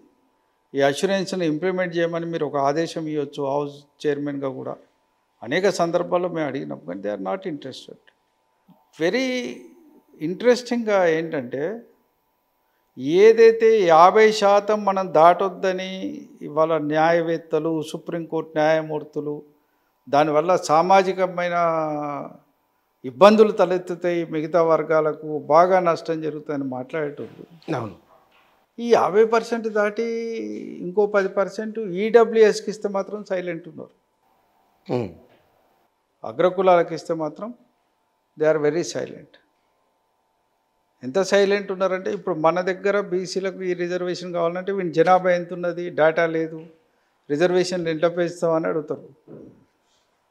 [SPEAKER 2] ఈ అష్యూరెన్స్ని ఇంప్లిమెంట్ చేయమని మీరు ఒక ఆదేశం ఇవ్వచ్చు హౌస్ చైర్మన్గా కూడా. అనేక సందర్భాల్లో మేము అడిగినాం, కానీ they are not interested. Very ఇంట్రెస్టింగ్గా ఏంటంటే ఏదైతే 50% మనం దాటొద్దని ఇవాళ న్యాయవేత్తలు, సుప్రీంకోర్టు న్యాయమూర్తులు, దానివల్ల సామాజికమైన ఇబ్బందులు తలెత్తుతాయి, మిగతా వర్గాలకు బాగా నష్టం జరుగుతుందని మాట్లాడేటోళ్ళు.
[SPEAKER 1] అవును.
[SPEAKER 2] ఈ 50% దాటి ఇంకో 10% ఈడబ్ల్యూఎస్కి ఇస్తే మాత్రం సైలెంట్ ఉన్నారు. అగ్రకులాలకు ఇస్తే మాత్రం దే ఆర్ వెరీ సైలెంట్. ఎంత సైలెంట్ ఉన్నారంటే ఇప్పుడు మన దగ్గర బీసీలకు ఈ రిజర్వేషన్ కావాలంటే వీని జనాభా ఎంత ఉన్నది, డేటా లేదు, రిజర్వేషన్లు ఎంత పెంచుతామని అడుగుతారు.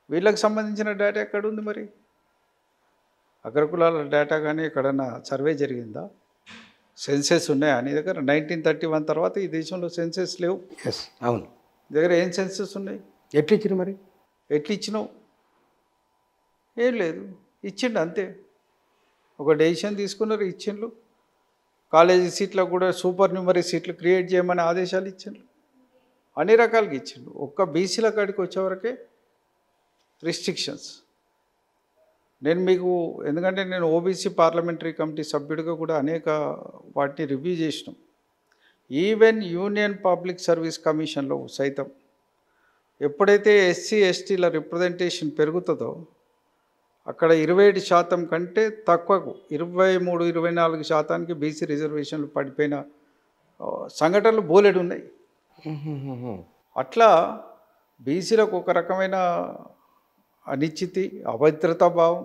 [SPEAKER 2] వీళ్ళకి సంబంధించిన డేటా ఎక్కడుంది? మరి అగ్రకులాల డేటా కానీ ఎక్కడన్నా సర్వే జరిగిందా? సెన్సెస్ ఉన్నాయా నీ దగ్గర? 1931 తర్వాత ఈ దేశంలో సెన్సెస్ లేవు.
[SPEAKER 1] ఎస్, అవును.
[SPEAKER 2] దగ్గర ఏం సెన్సెస్ ఉన్నాయి?
[SPEAKER 1] ఎట్లా ఇచ్చిన మరి?
[SPEAKER 2] ఎట్లు ఇచ్చినావు? ఏం లేదు, ఇచ్చిండు అంతే. ఒక డెసిషన్ తీసుకున్నారు, ఇచ్చిండ్రు. కాలేజీ సీట్లకు కూడా సూపర్ న్యూమరీ సీట్లు క్రియేట్ చేయమని ఆదేశాలు ఇచ్చిండ్రు. అన్ని రకాలుగా ఇచ్చిండ్రు. ఒక్క బీసీల కాడికి వచ్చేవరకే రిస్ట్రిక్షన్స్. నేను మీకు, ఎందుకంటే నేను ఓబీసీ పార్లమెంటరీ కమిటీ సభ్యుడిగా కూడా అనేక వాటిని రివ్యూ చేసినాం. ఈవెన్ యూనియన్ పబ్లిక్ సర్వీస్ కమిషన్లో సైతం ఎప్పుడైతే ఎస్సీ ఎస్టీల రిప్రజెంటేషన్ పెరుగుతుందో అక్కడ 27% కంటే తక్కువకు 23-24% బీసీ రిజర్వేషన్లు పడిపోయిన సంఘటనలు బోలెడు ఉన్నాయి. అట్లా బీసీలకు ఒక రకమైన అనిశ్చితి, అభద్రతా భావం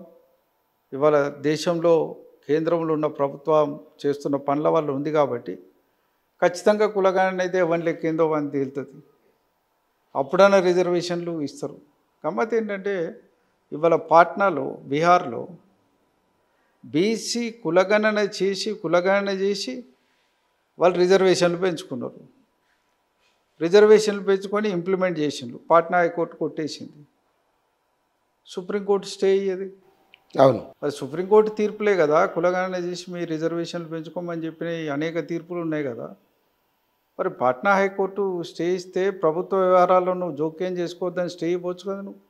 [SPEAKER 2] ఇవాళ దేశంలో కేంద్రంలో ఉన్న ప్రభుత్వం చేస్తున్న పనుల వల్ల ఉంది. కాబట్టి ఖచ్చితంగా కులగణన అయితే ఎవరి లెక్కిందో అని తేలుతుంది. అప్పుడైనా రిజర్వేషన్లు ఇస్తారు. గమ్మత్ ఏంటంటే ఇవాళ పాట్నాలో, బీహార్లో బీసీ కులగణన చేసి వాళ్ళు రిజర్వేషన్లు పెంచుకున్నారు. రిజర్వేషన్లు పెంచుకొని ఇంప్లిమెంట్ చేసిండ్రు. పాట్నా హైకోర్టు కొట్టేసింది. సుప్రీంకోర్టు స్టే అయ్యేది.
[SPEAKER 1] అవును,
[SPEAKER 2] అది సుప్రీంకోర్టు తీర్పులే కదా. కులగణన చేసి మీ రిజర్వేషన్లు పెంచుకోమని చెప్పిన అనేక తీర్పులు ఉన్నాయి కదా. మరి పాట్నా హైకోర్టు స్టే ఇస్తే ప్రభుత్వ వ్యవహారాల్లో నువ్వు జోక్యం చేసుకోవద్దని స్టే ఇవ్వచ్చు కదా. నువ్వు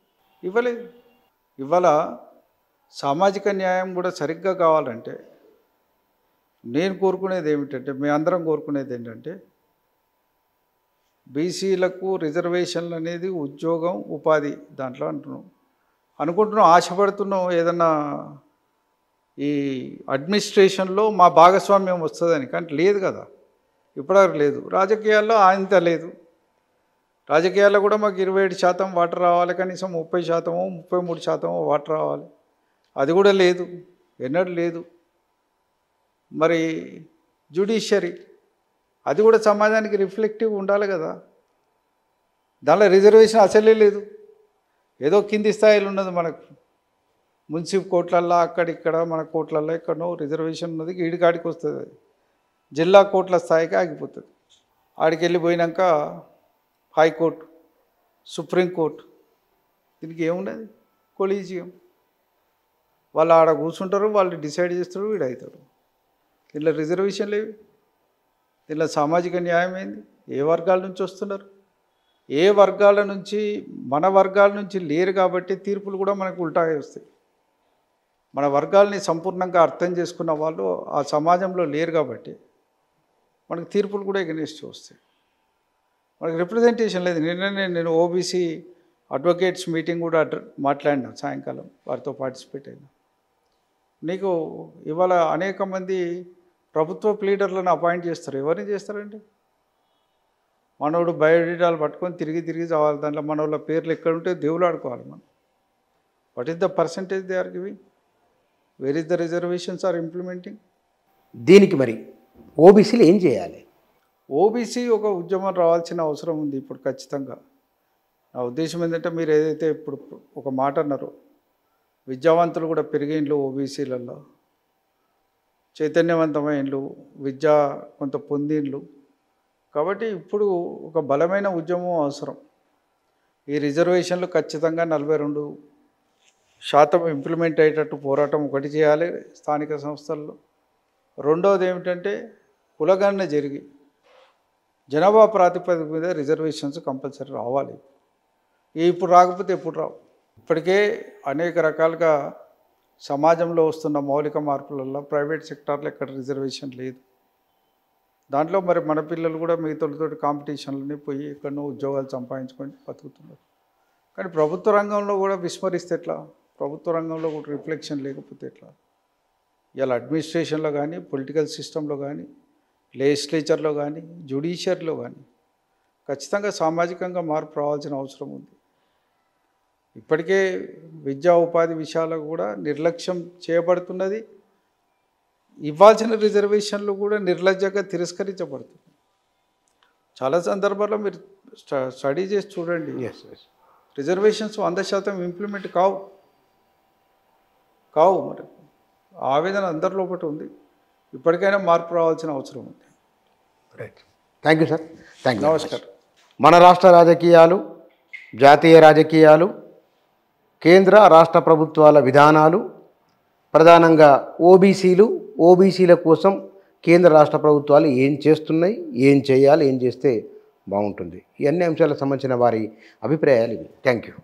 [SPEAKER 2] ఇవ్వలేదు. ఇవాళ సామాజిక న్యాయం కూడా సరిగ్గా కావాలంటే నేను కోరుకునేది ఏమిటంటే, మీ అందరం కోరుకునేది ఏంటంటే, బీసీలకు రిజర్వేషన్లు అనేది ఉద్యోగం, ఉపాధి దాంట్లో అనుకుంటున్నాం, ఆశపడుతున్నాం ఏదన్నా ఈ అడ్మినిస్ట్రేషన్లో మా భాగస్వామ్యం వస్తుందని. కానీ లేదు కదా, ఇప్పటివరకు లేదు. రాజకీయాల్లో అంత లేదు. రాజకీయాల్లో కూడా మాకు 27% వాటర్ రావాలి, కనీసం 30%, 33% వాటర్ రావాలి. అది కూడా లేదు, ఎన్నడూ లేదు. మరి జ్యుడిషియరీ అది కూడా సమాజానికి రిఫ్లెక్టివ్ ఉండాలి కదా. దానిలో రిజర్వేషన్ అసలే లేదు. ఏదో కింది స్థాయిలో ఉన్నది మనకు. మున్సిపల్ కోర్టులల్లో అక్కడిక్కడ, మన కోర్టులల్లో ఎక్కడో రిజర్వేషన్ ఉన్నది. ఈడికాడికి వస్తుంది. అది జిల్లా కోర్టుల స్థాయికి ఆగిపోతుంది. ఆడికి వెళ్ళిపోయినాక హైకోర్టు, సుప్రీంకోర్టు, దీనికి ఏమున్నది? కొలీజియం. వాళ్ళు ఆడ కూర్చుంటారు, వాళ్ళు డిసైడ్ చేస్తారు, వీడవుతాడు. దీనిలో రిజర్వేషన్లు ఏవి? దీనిలో సామాజిక న్యాయం ఏంది? ఏ వర్గాల నుంచి వస్తున్నారు? ఏ వర్గాల నుంచి? మన వర్గాల నుంచి లేరు కాబట్టి తీర్పులు కూడా మనకు ఉల్టాగా వస్తాయి. మన వర్గాల్ని సంపూర్ణంగా అర్థం చేసుకున్న వాళ్ళు ఆ సమాజంలో లేరు కాబట్టి మనకు తీర్పులు కూడా ఎగనెస్ట్ వస్తాయి. మనకి రిప్రజెంటేషన్ లేదు. నేను ఓబీసీ అడ్వకేట్స్ మీటింగ్ కూడా మాట్లాడినా, సాయంకాలం వారితో పార్టిసిపేట్ అయినా. నీకు ఇవాళ అనేక మంది ప్రభుత్వ లీడర్లను అపాయింట్ చేస్తారు. ఎవరిని చేస్తారండి? మనోడు బయోడేటాలు పట్టుకొని తిరిగి చావాలి. దాంట్లో మన వాళ్ళ పేర్లు ఎక్కడ ఉంటే దేవులు ఆడుకోవాలి మనం. What is the percentage they are giving? Where is the reservations are implementing?
[SPEAKER 1] దీనికి మరి ఓబీసీలు ఏం చేయాలి?
[SPEAKER 2] ఓబీసీ ఒక ఉద్యమం రావాల్సిన అవసరం ఉంది ఇప్పుడు ఖచ్చితంగా. నా ఉద్దేశం ఏంటంటే, మీరు ఏదైతే ఇప్పుడు ఒక మాట అన్నారో, విద్యావంతులు కూడా పెరిగేండ్లు ఓబీసీలలో, చైతన్యవంతమైనలు, విద్య కొంత పొందిండ్లు. కాబట్టి ఇప్పుడు ఒక బలమైన ఉద్యమం అవసరం. ఈ రిజర్వేషన్లు ఖచ్చితంగా 42% ఇంప్లిమెంట్ అయ్యేటట్టు పోరాటం ఒకటి చేయాలి స్థానిక సంస్థల్లో. రెండవది ఏమిటంటే, కులగణన జరిగి జనాభా ప్రాతిపదిక మీద రిజర్వేషన్స్ కంపల్సరీ రావాలి. ఇప్పుడు రాకపోతే ఎప్పుడు రావు. ఇప్పటికే అనేక రకాలుగా సమాజంలో వస్తున్న మౌలిక మార్పులలో ప్రైవేట్ సెక్టార్లో ఎక్కడ రిజర్వేషన్ లేదు. దాంట్లో మరి మన పిల్లలు కూడా మిగతాతో కాంపిటీషన్లని పోయి ఎక్కడో ఉద్యోగాలు సంపాదించుకొని బతుకుతున్నారు. కానీ ప్రభుత్వ రంగంలో కూడా విస్మరిస్తే ఎట్లా? ప్రభుత్వ రంగంలో కూడా రిఫ్లెక్షన్ లేకపోతే ఎట్లా? ఇలా అడ్మినిస్ట్రేషన్లో కానీ, పొలిటికల్ సిస్టంలో కానీ, లెజిస్లేచర్లో కానీ, జ్యుడిషియరీలో కానీ ఖచ్చితంగా సామాజికంగా మార్పు రావాల్సిన అవసరం ఉంది. ఇప్పటికే విద్యా ఉపాధి విషయాలకు కూడా నిర్లక్ష్యం చేయబడుతున్నది. ఇవ్వాల్సిన రిజర్వేషన్లు కూడా నిర్లజ్జగా తిరస్కరించబడుతుంది. చాలా సందర్భాల్లో మీరు స్టడీ చేసి చూడండి. రిజర్వేషన్స్ 100% ఇంప్లిమెంట్ కావు. మరి ఆవేదన అందరి లోపల ఉంది. ఇప్పటికైనా మార్పు రావాల్సిన అవసరం ఉంది.
[SPEAKER 1] Right. Thank you sir. Thank you.
[SPEAKER 2] నమస్కారం.
[SPEAKER 1] మన రాష్ట్ర రాజకీయాలు, జాతీయ రాజకీయాలు, కేంద్ర రాష్ట్ర ప్రభుత్వాల విధానాలు, ప్రధానంగా ఓబీసీల కోసం కేంద్ర రాష్ట్ర ప్రభుత్వాలు ఏం చేస్తున్నాయి, ఏం చేయాలి, ఏం చేస్తే బాగుంటుంది, ఇవన్నీ అంశాలకు సంబంధించిన వారి అభిప్రాయాలు ఇవి. Thank you.